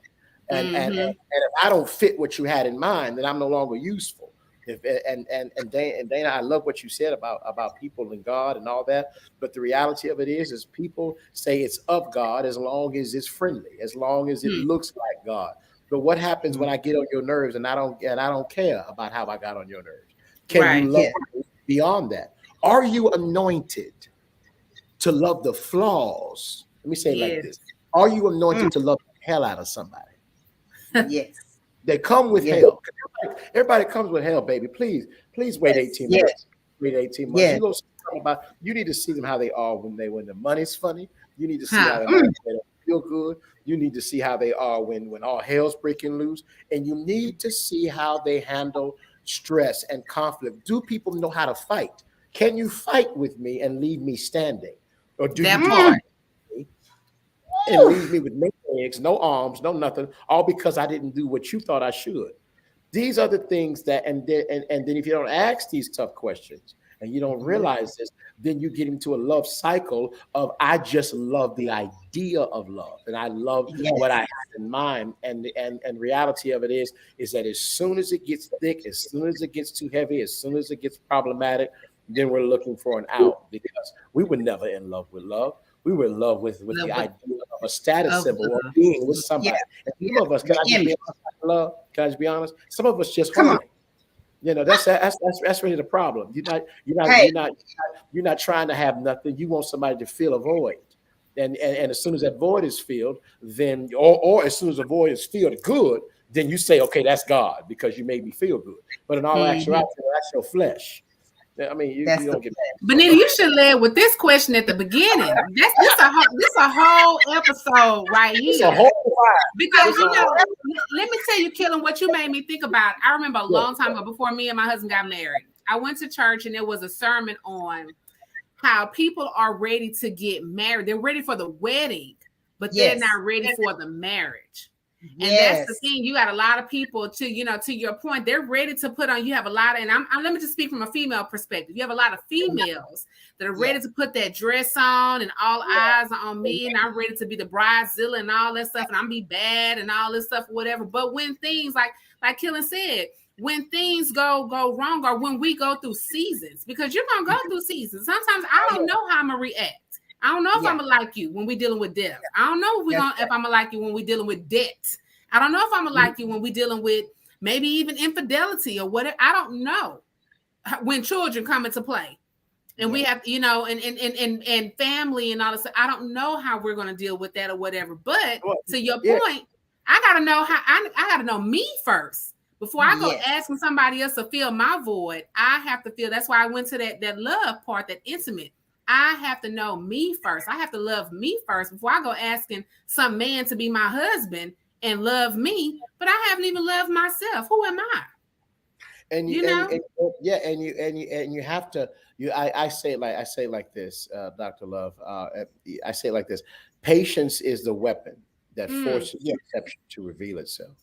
and if I don't fit what you had in mind, then I'm no longer useful. And Dana, I love what you said about people and God and all that, but the reality of it is people say it's of God as long as it's friendly, as long as it looks like God. But what happens when I get on your nerves and I don't care about how I got on your nerves? Can you love beyond that? Are you anointed to love the flaws Let me say it like Yes. this. Are you anointed to love the hell out of somebody? Yes. They come with Yes. hell. Everybody comes with hell, baby. Please wait 18 Yes. months. Wait 18 months. Yes. You go see something about. You need to see them how they are when the money's funny. You need to see how Huh. they are when they don't feel good. You need to see how they are when all hell's breaking loose, and you need to see how they handle stress and conflict. Do people know how to fight? Can you fight with me and leave me standing, or do you That compete part. with me and leave me with no legs, no arms, no nothing, all because I didn't do what you thought I should? These are the things that, and then if you don't ask these tough questions and you don't realize this, then you get into a love cycle of I just love the idea of love and I love what I Yes. have in mind. And reality of it is that as soon as it gets thick, as soon as it gets too heavy, as soon as it gets problematic, then we're looking for an out because we were never in love with love. We were in love with Love the with idea of a status of symbol or love. being with Yeah. somebody. And some of us, can The I just be image. honest, love? Can I just be honest? Some of us just Come on. horny. That's really the problem. Hey. You're not trying to have nothing. You want somebody to fill a void. And as soon as that void is filled, then or as soon as the void is filled good, then you say, okay, that's God because you made me feel good. But in all Mhm. actuality, that's your flesh. I mean, That's you the don't get Benita, you should lead with this question at the beginning. This a whole episode right it's a here. whole Because it's a whole let me tell you, Killen, what you made me think about. I remember a yeah. long time ago before me and my husband got married. I went to church and there was a sermon on how people are ready to get married. They're ready for the wedding, but they're yes. not ready for the marriage. And that's the Yes. thing. You got a lot of people to your point, they're ready to put on. You have a lot of, and let me just speak from a female perspective. You have a lot of females that are ready to put that dress on and all eyes are on me. And I'm ready to be the bridezilla and all that stuff. And I'm be bad and all this stuff, whatever. But when things like Killen said, when things go wrong or when we go through seasons, because you're going to go through seasons. Sometimes I don't know how I'm going to react. I don't know if I'm gonna like you when we're dealing with death. I don't know if I'm gonna like you when we're dealing with debt. I don't know if I'm gonna like you when we're dealing with maybe even infidelity or whatever. I don't know when children come into play and we have, and family and all this. I don't know how we're gonna deal with that or whatever. But to your point, I gotta know how I gotta know me first. Before I go asking somebody else to fill my void, I have to feel. That's why I went to that love part, that intimate. I have to know me first. I have to love me first before I go asking some man to be my husband and love me. But I haven't even loved myself. Who am I? And you have to I say it like this, Dr. Love. I say it like this: patience is the weapon that forces deception to reveal itself.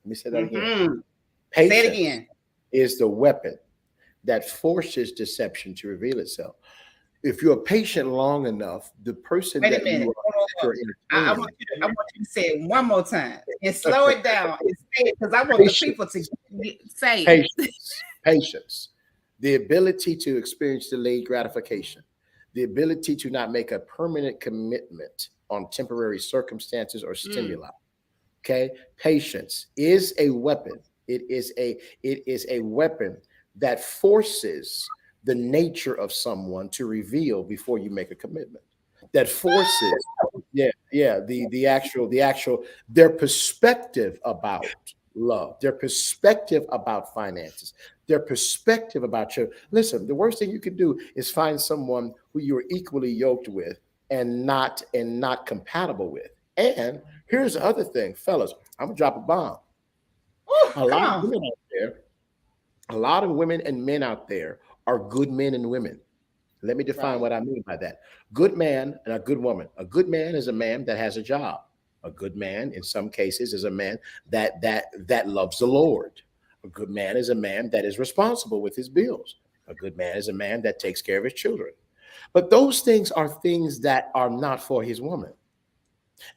Let me say that again. Patience say it again. Is the weapon that forces deception to reveal itself. If you're patient long enough, the person Wait a that minute. you are I want you to say it one more time and slow it down and say it because I want the people to say patience, the ability to experience delayed gratification, the ability to not make a permanent commitment on temporary circumstances or stimuli. Okay, patience is a weapon. It is a weapon that forces the nature of someone to reveal before you make a commitment. That forces, the actual their perspective about love, their perspective about finances, their perspective about you. Listen, the worst thing you can do is find someone who you're equally yoked with and not compatible with. And here's the other thing, fellas, I'm gonna drop a bomb. A lot of women out there, a lot of women and men out there are good men and women. Let me define what I mean by that. Good man and a good woman. A good man is a man that has a job. A good man, in some cases, is a man that loves the Lord. A good man is a man that is responsible with his bills. A good man is a man that takes care of his children. But those things are things that are not for his woman.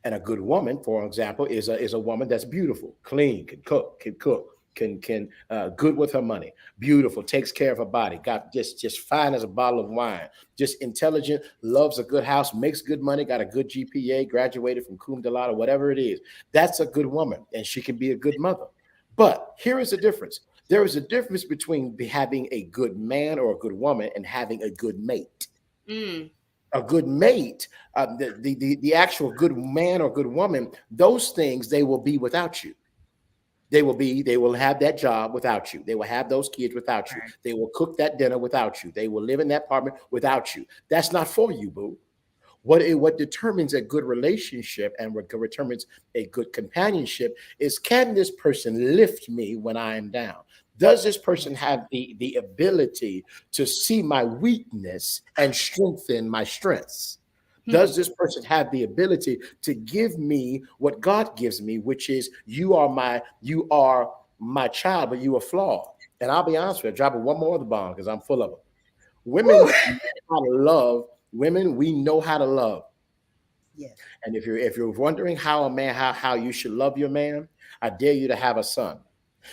And a good woman, for example, is a woman that's beautiful, clean, can cook, can good with her money, beautiful, takes care of her body, got just fine as a bottle of wine, just intelligent, loves a good house, makes good money, got a good GPA, graduated from cum laude, whatever it is. That's a good woman, and she can be a good mother. But here is the difference. There is a difference between having a good man or a good woman and having a good mate. a good mate, the actual good man or good woman, those things, they will be without you. They will have that job without you. They will have those kids without you. Right. They will cook that dinner without you. They will live in that apartment without you. That's not for you, boo. What determines a good relationship and what determines a good companionship is, can this person lift me when I am down? Does this person have the ability to see my weakness and strengthen my strengths? Does this person have the ability to give me what God gives me, which is, you are my child, but you are flawed. And I'll be honest with you, dropping one more of the bomb because I'm full of them. Women know how to love. Women, we know how to love. Yes. And if you're wondering how you should love your man, I dare you to have a son.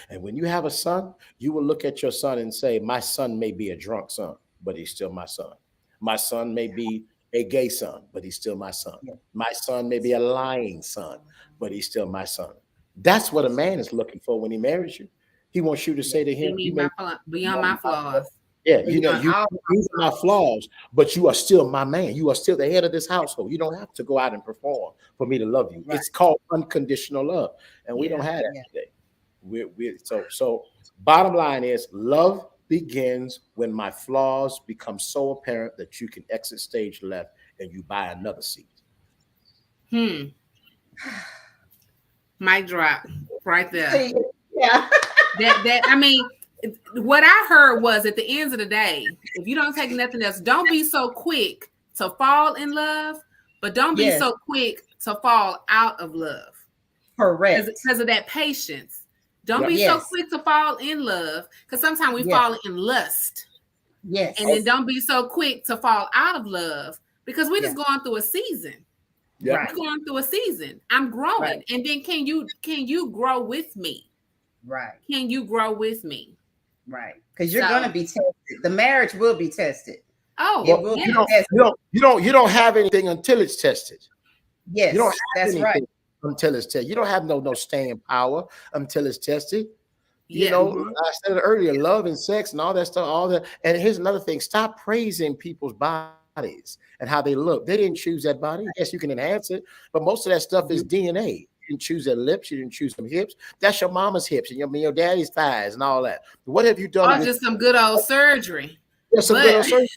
And when you have a son, you will look at your son and say, my son may be a drunk son, but he's still my son. My son may be a gay son, but he's still my son. Yes. My son may be a lying son, but he's still my son. That's what a man is looking for when he marries you. He wants you to say to him, beyond my flaws. yeah, you Beyond these are my flaws, but you are still my man. You are still the head of this household. You don't have to go out and perform for me to love you. Right. It's called unconditional love, and we don't have that today. So bottom line is, love begins when my flaws become so apparent that you can exit stage left and you buy another seat. Mic drop right there. Yeah. I mean, what I heard was, at the end of the day, if you don't take nothing else, don't be so quick to fall in love, but don't be so quick to fall out of love. Correct. Because of that patience. Don't be so quick to fall in love, because sometimes we fall in lust. Yes. And then don't be so quick to fall out of love, because we're just going through a season. Yeah. Right. We're going through a season. I'm growing. Right. And then can you grow with me? Right. Can you grow with me? Right. Because you're going to be tested. The marriage will be tested. Oh, it will be tested. You don't have anything until it's tested. Yes, you don't have that's right. Until it's tested. You don't have no staying power until it's tested. Yeah. You know, I said it earlier, love and sex and all that stuff, all that. And here's another thing: stop praising people's bodies and how they look. They didn't choose that body. Yes, you can enhance it, but most of that stuff is DNA. You didn't choose their lips. You didn't choose some hips. That's your mama's hips and your daddy's thighs and all that. What have you done? Or just some good old surgery. Yeah, good old surgery.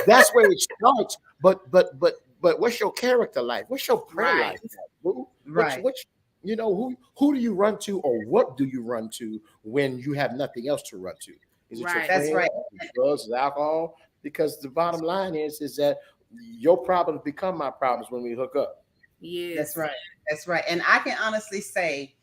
That's where it starts. But what's your character like? What's your prayer life like? Right. Who do you run to, or what do you run to when you have nothing else to run to? Is it your friends? That's right. Drugs, alcohol? Because the bottom line is that your problems become my problems when we hook up. Yeah, that's right. That's right. And I can honestly say,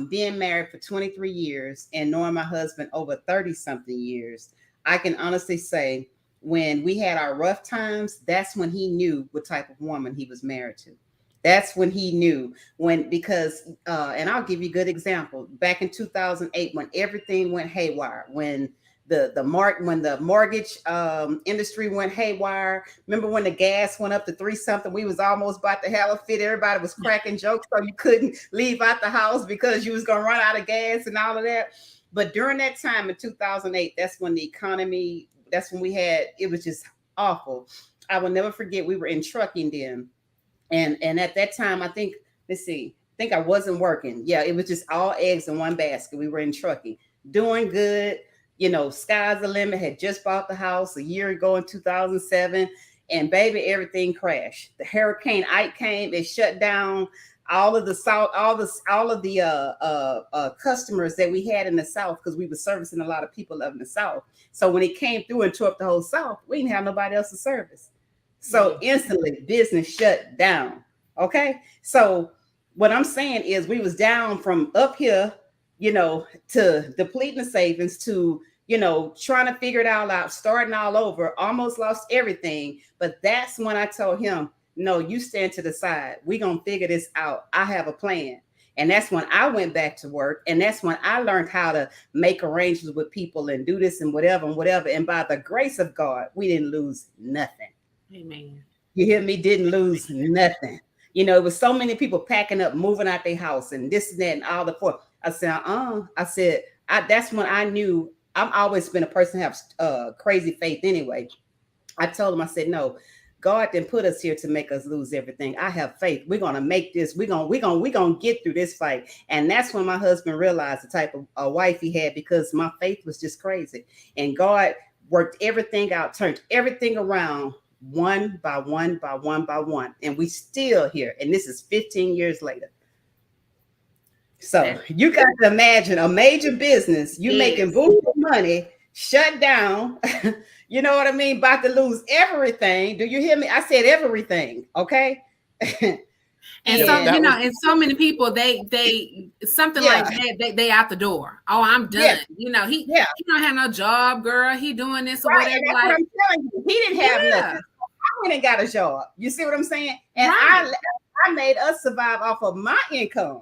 being married for 23 years and knowing my husband over 30 something years, I can honestly say, when we had our rough times, that's when he knew what type of woman he was married to. That's when he knew, because and I'll give you a good example. Back in 2008, when everything went haywire, when the mortgage industry went haywire. Remember when the gas went up to 3 something? We was almost about to have a fit. Everybody was cracking jokes, so you couldn't leave out the house because you was gonna run out of gas and all of that. But during that time in 2008, that's when the economy. That's when it was just awful. I will never forget. We were in trucking then. And at that time, I think I wasn't working. Yeah, it was just all eggs in one basket. We were in trucking, doing good. Sky's the limit. Had just bought the house a year ago in 2007, and baby, everything crashed. The Hurricane Ike came. It shut down all of the customers that we had in the South, because we were servicing a lot of people up in the South. So when it came through and tore up the whole South, we didn't have nobody else to service. So instantly business shut down. Okay. So what I'm saying is, we was down from up here, to depleting the savings, to, trying to figure it all out, starting all over, almost lost everything. But that's when I told him, no, you stand to the side. We're going to figure this out. I have a plan. And that's when I went back to work. And that's when I learned how to make arrangements with people and do this and whatever. And by the grace of God, we didn't lose nothing. Amen. You hear me? Didn't lose nothing. It was so many people packing up, moving out their house and this and that and all the forth. I said, that's when I knew. I've always been a person who has crazy faith anyway. I told him, I said, no, God didn't put us here to make us lose everything. I have faith. We're gonna make this. We're gonna get through this fight. And that's when my husband realized the type of a wife he had, because my faith was just crazy. And God worked everything out, turned everything around one by one by one by one. And we still here. And this is 15 years later. So you got to imagine a major business, you making boo money, shut down. You know what I mean? About to lose everything. Do you hear me? I said everything. Okay. And so, and so many people, they something like that, they out the door. Oh, I'm done. He don't have no job, girl. He doing this or whatever. That's what I'm telling you. He didn't have nothing. I went and got a job. You see what I'm saying? And I made us survive off of my income.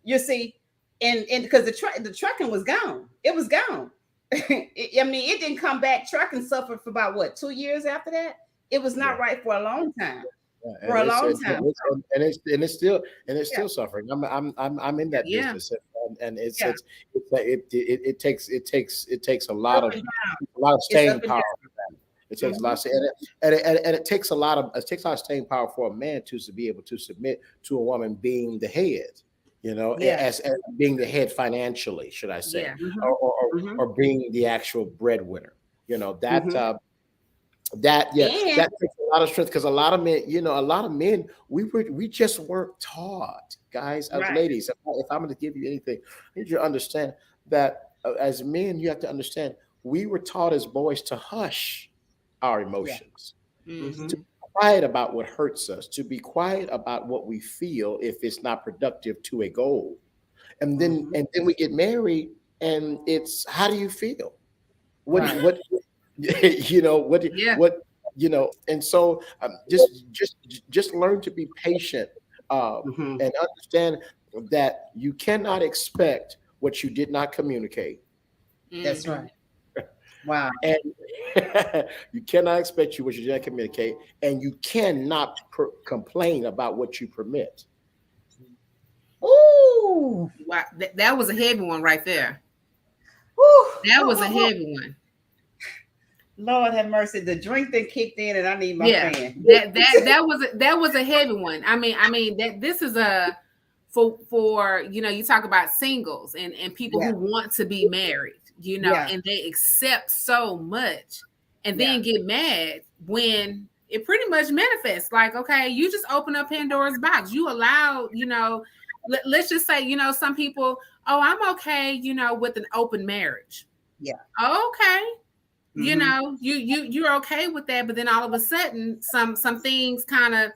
You see, and because the trucking was gone. It was gone. I mean, it didn't come back. Trucking suffered for about 2 years after that. It was not right for a long time. For a long time, and it's still suffering. I'm in that business, and it takes a lot of staying power. It takes a lot of, and it takes a lot of staying power for a man to be able to submit to a woman being the head. As being the head financially, should I say, or being the actual breadwinner. That takes a lot of strength, because a lot of men, we just weren't taught, guys, as ladies. If I'm going to give you anything, I need you to understand that as men, you have to understand we were taught as boys to hush our emotions, to be quiet about what hurts us, to be quiet about what we feel if it's not productive to a goal, and then we get married, and it's how do you feel? What and so just learn to be patient and understand that you cannot expect what you did not communicate. That's right. Wow. And you cannot expect what you did not communicate, and you cannot complain about what you permit. Ooh, wow. That was a heavy one right there. Ooh. That was a heavy one. Lord have mercy. The drink that kicked in, and I need my fan. That was a heavy one. I mean that this is a for you talk about singles and people who want to be married, and they accept so much and then get mad when it pretty much manifests. Like, okay, you just open up Pandora's box. You allow, let's just say, some people, oh, I'm okay, with an open marriage. Yeah. Okay. You're okay with that, but then all of a sudden some things kind of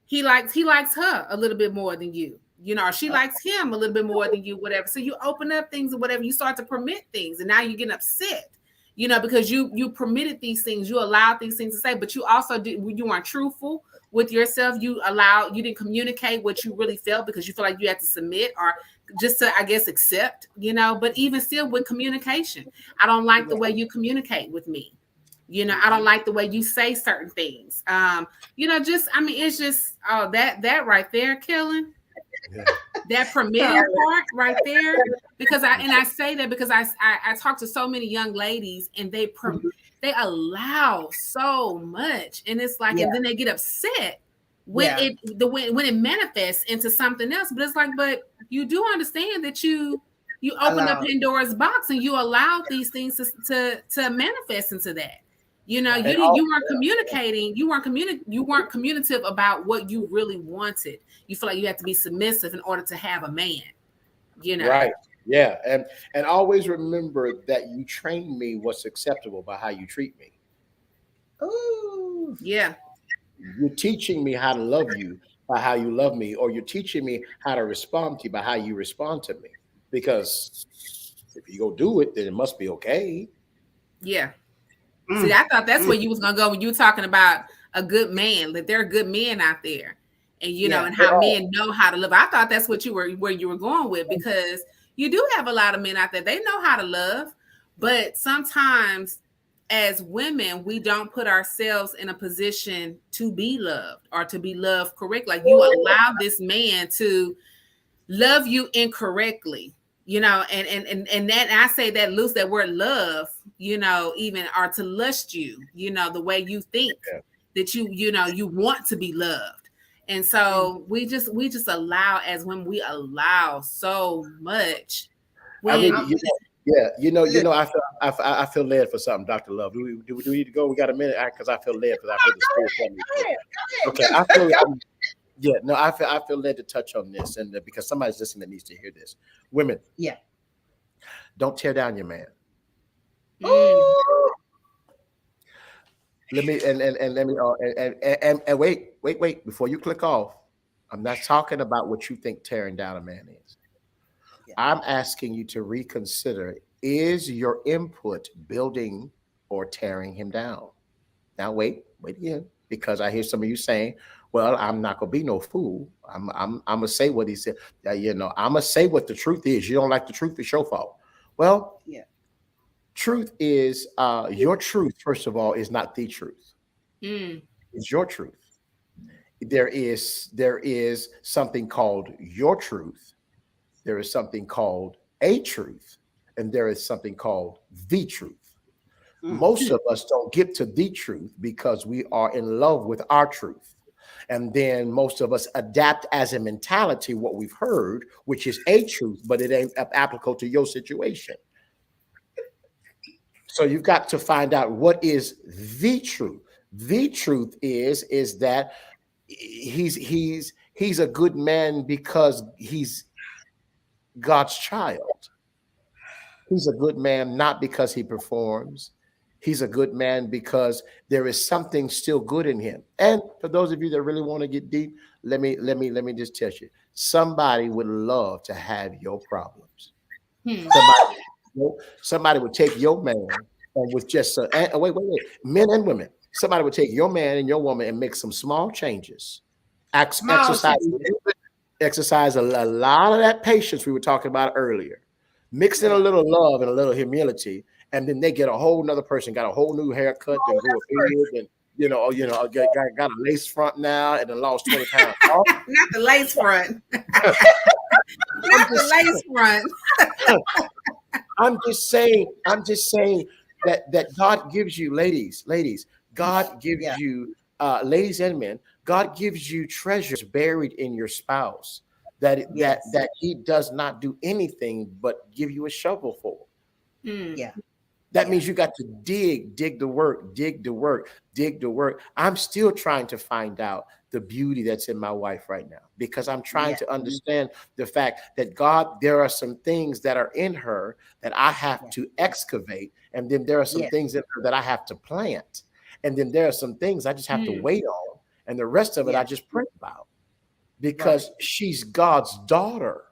he likes her a little bit more than you, or she likes him a little bit more than you, whatever. So you open up things or whatever, you start to permit things, and now you're getting upset, because you permitted these things, you allowed these things to say, but you also you weren't truthful with yourself. You didn't communicate what you really felt because you feel like you had to submit or just to, I guess, accept, but even still with communication, I don't like the way you communicate with me. I don't like the way you say certain things. It's just, that right there, Kiland. That permitting part right there, because I say that because I talk to so many young ladies, and they allow so much, and it's like, and then they get upset when it manifests into something else. But it's like, but you do understand that you open up Pandora's box and you allowed these things to manifest into that. You weren't communicating. You weren't communicative about what you really wanted. You feel like you had to be submissive in order to have a man. Right. Yeah. And always remember that you train me what's acceptable by how you treat me. Ooh. Yeah. You're teaching me how to love you by how you love me, or you're teaching me how to respond to you by how you respond to me. Because if you go do it, then it must be okay. Yeah. See, I thought that's where you was gonna go when you were talking about a good man. Like, there are good men out there, and and how men know how to love. I thought that's where you were going with, because you do have a lot of men out there. They know how to love, but sometimes as women, we don't put ourselves in a position to be loved or to be loved correctly. Like, you allow this man to love you incorrectly, and that, I say that loose, that word love, even, or to lust you, the way you think, that you want to be loved. And so we just allow, as when we allow so much. I When really, I feel led for something, Dr. Love. Do we need to go? We got a minute because I feel led because I heard the spirit tell me. Okay, I feel led to touch on this, and because somebody's listening that needs to hear this. Women, don't tear down your man. Let me wait before you click off. I'm not talking about what you think tearing down a man is. I'm asking you to reconsider, is your input building or tearing him down? Now wait again, because I hear some of you saying, well, I'm not gonna be no fool. I'm gonna say what he said. I'm gonna say what the truth is. You don't like the truth, it's your fault. Well, truth is your truth, first of all, is not the truth. It's your truth. There is something called your truth. There is something called a truth, and there is something called the truth. Most of us don't get to the truth because we are in love with our truth. And then most of us adapt as a mentality what we've heard, which is a truth, but it ain't applicable to your situation. So you've got to find out what is the truth. The truth is that he's a good man because he's God's child. He's a good man not because he performs. He's a good man because there is something still good in him. And for those of you that really want to get deep, let me just tell you, somebody would love to have your problems. Somebody would take your man and with just wait, men and women. Somebody would take your man and your woman and make some small changes. Exercise a lot of that patience we were talking about earlier. Mix in a little love and a little humility, and then they get a whole nother person, got a whole new haircut, and grew a beard, and got a lace front now, and then lost 20 pounds. Not the lace front. Not the lace front. I'm just saying that God gives you, ladies, God gives you, ladies and men, God gives you treasures buried in your spouse that he does not do anything but give you a shovel for. That means you got to dig the work. I'm still trying to find out the beauty that's in my wife right now, because I'm trying to understand the fact that God, there are some things that are in her that I have to excavate. And then there are some things in her that I have to plant. And then there are some things I just have to wait on. And the rest of it, I just pray about, because she's God's daughter.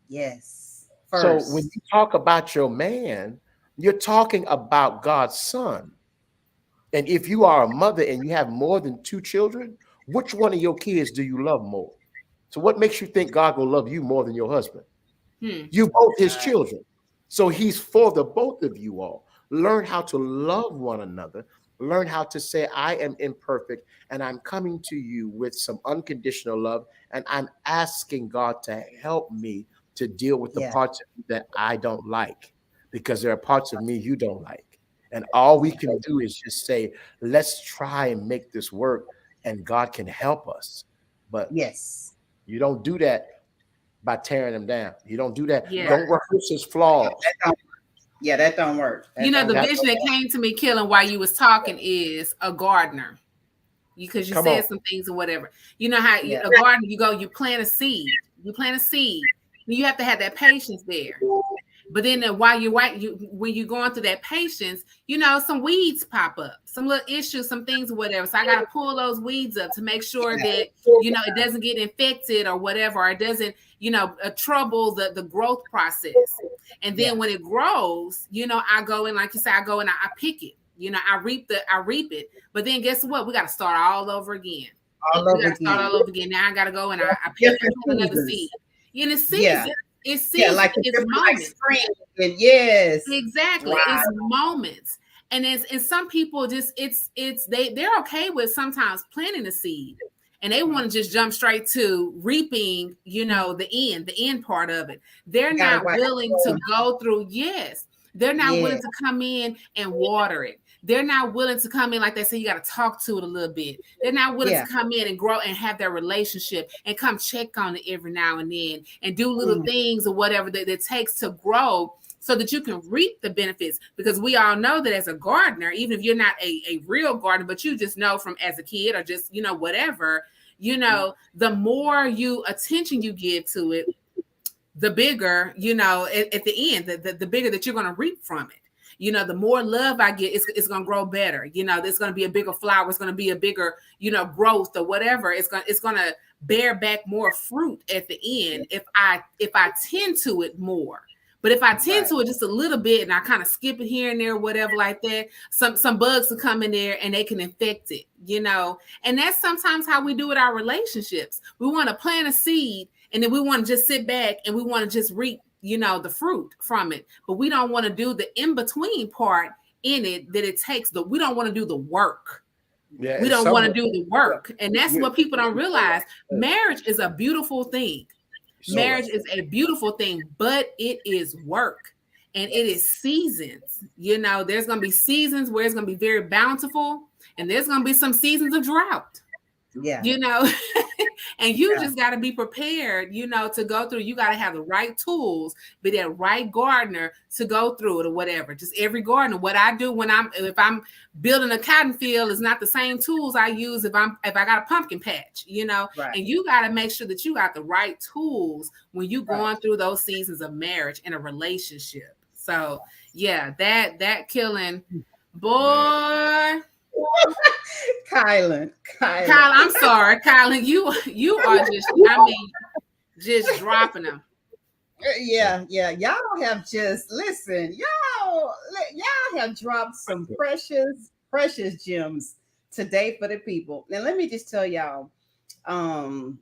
Yes. So when you talk about your man, you're talking about God's son. And if you are a mother and you have more than 2 children, which one of your kids do you love more? So what makes you think God will love you more than your husband? You both his children. So he's for the both of you all. Learn how to love one another. Learn how to say, I am imperfect and I'm coming to you with some unconditional love. And I'm asking God to help me to deal with the parts of me that I don't like, because there are parts of me you don't like. And all we can do is just say, let's try and make this work, and God can help us. But you don't do that by tearing them down. You don't do that. Don't rehearse his flaws. That don't work. The vision that came to me, Kiland, while you was talking is a gardener. Because you said some things or whatever. You know how a gardener, you plant a seed. You plant a seed. You have to have that patience there. But then when you're going through that patience, some weeds pop up, some little issues, some things or whatever. So I got to pull those weeds up to make sure that, it doesn't get infected or whatever, or it doesn't, trouble the growth process. And then when it grows, I go in, like you said, I pick it, I reap it. But then guess what? We got to start all over again. Start all over again. Now I got to go and I pick another seed. In a season. It's seasons, it's moments. Like yes, exactly. Wow. It's moments, and some people just they're okay with sometimes planting a seed, and they want to just jump straight to reaping. The end part of it. They're not willing to go through. Yes, they're not willing to come in and water it. they're not willing to come in, like they say, you got to talk to it a little bit. They're not willing to come in and grow and have their relationship and come check on it every now and then and do little things or whatever that it takes to grow so that you can reap the benefits. Because we all know that as a gardener, even if you're not a real gardener, but you just know from as a kid or just, whatever, the more attention you give to it, the bigger, at the end, the bigger that you're going to reap from it. The more love I get, it's going to grow better. There's going to be a bigger flower. It's going to be a bigger, growth or whatever. It's going to bear back more fruit at the end if I tend to it more. But if I tend to it just a little bit and I kind of skip it here and there, whatever like that, some bugs will come in there and they can infect it, And that's sometimes how we do with our relationships. We want to plant a seed and then we want to just sit back and we want to just reap, the fruit from it. But we don't want to do the in-between part in it that it takes. We don't want to do the work. Yeah, we don't want to do the work. And that's what people don't realize. Marriage is a beautiful thing. Marriage is a beautiful thing, but it is work and it is seasons. There's going to be seasons where it's going to be very bountiful and there's going to be some seasons of drought. Yeah. And you just got to be prepared, to go through. You got to have the right tools, be that right gardener to go through it or whatever. Just every gardener. What I do if I'm building a cotton field is not the same tools I use if I got a pumpkin patch, Right. And you got to make sure that you got the right tools when you going through those seasons of marriage and a relationship. So yeah, that killing, boy. Kiland, I'm sorry, Kiland. You are just dropping them. Yeah. Y'all have just listen. Y'all have dropped some precious gems today for the people. Now let me just tell y'all, a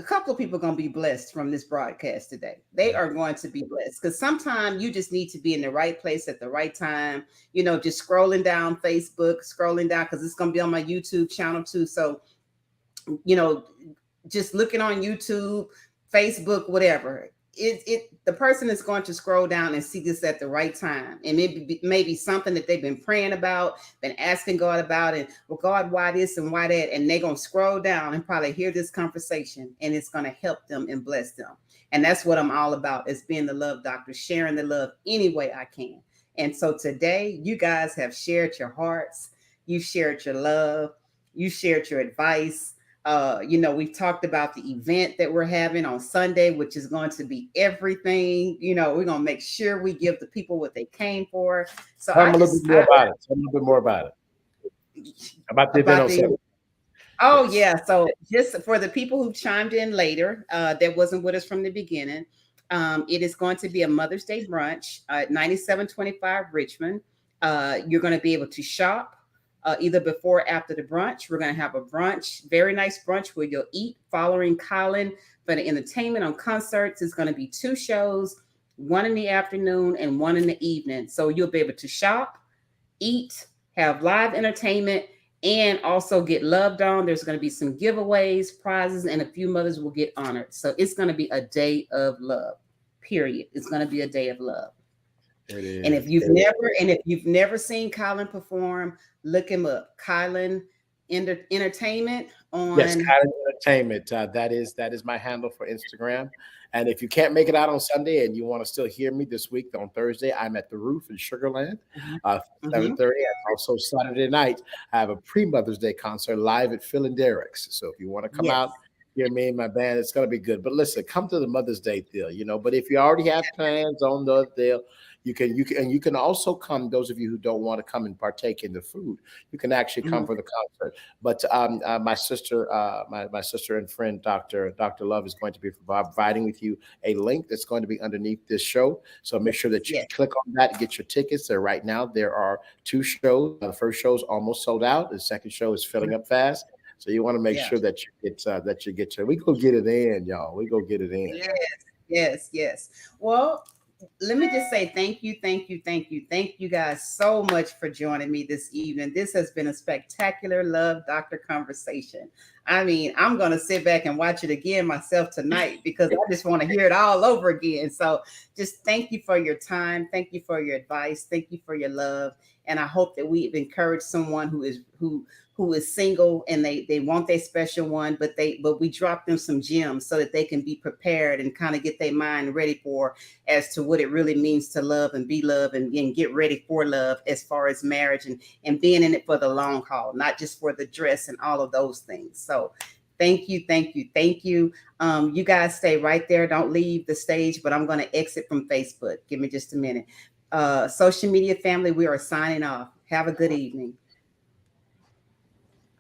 couple of people are going to be blessed from this broadcast today. They are going to be blessed because sometimes you just need to be in the right place at the right time. Just scrolling down Facebook, because it's going to be on my YouTube channel too. So, just looking on YouTube, Facebook, whatever. The person is going to scroll down and see this at the right time. And maybe something that they've been praying about, been asking God about, and well, God, why this and why that? And they're going to scroll down and probably hear this conversation and it's going to help them and bless them. And that's what I'm all about, is being the love doctor, sharing the love any way I can. And so today you guys have shared your hearts, you shared your love, you shared your advice. We've talked about the event that we're having on Sunday, which is going to be everything. We're going to make sure we give the people what they came for. So Tell them a little bit more about it. About the event on Sunday. Oh, yeah. So just for the people who chimed in later, that wasn't with us from the beginning, it is going to be a Mother's Day brunch at 9725 Richmond. You're going to be able to shop. Either before or after the brunch. We're going to have a brunch, very nice brunch where you'll eat following Kiland for the entertainment on concerts. It's going to be 2 shows, one in the afternoon and one in the evening. So you'll be able to shop, eat, have live entertainment, and also get loved on. There's going to be some giveaways, prizes, and a few mothers will get honored. So it's going to be a day of love, period. It's going to be a day of love. And if you've never seen Kiland perform, look him up. Kiland Entertainment on. Yes, Kiland Entertainment. That is my handle for Instagram. And if you can't make it out on Sunday and you want to still hear me this week on Thursday, I'm at the Roof in Sugarland, 7:30. And also Saturday night, I have a pre-Mother's Day concert live at Phil and Derek's. So if you want to come out, hear me and my band, it's going to be good. But listen, come to the Mother's Day deal, But if you already have plans on the deal, you can also come. Those of you who don't want to come and partake in the food, you can actually come for the concert. But my sister and friend, Dr. Love, is going to be providing with you a link that's going to be underneath this show. So make sure that you click on that and get your tickets. There right now, there are 2 shows. The first show is almost sold out. The second show is filling up fast. So you want to make sure that you get your. We go get it in, y'all. We go get it in. Yes. Well, let me just say thank you guys so much for joining me this evening. This has been a spectacular Love Doctor conversation. I mean, I'm going to sit back and watch it again myself tonight because I just want to hear it all over again. So just thank you for your time. Thank you for your advice. Thank you for your love. And I hope that we've encouraged someone who is single and they want their special one, but we drop them some gems so that they can be prepared and kind of get their mind ready for as to what it really means to love and be loved and get ready for love as far as marriage and being in it for the long haul, not just for the dress and all of those things. So thank you, thank you, thank you. You guys stay right there. Don't leave the stage, but I'm going to exit from Facebook. Give me just a minute. Social media family, we are signing off. Have a good evening.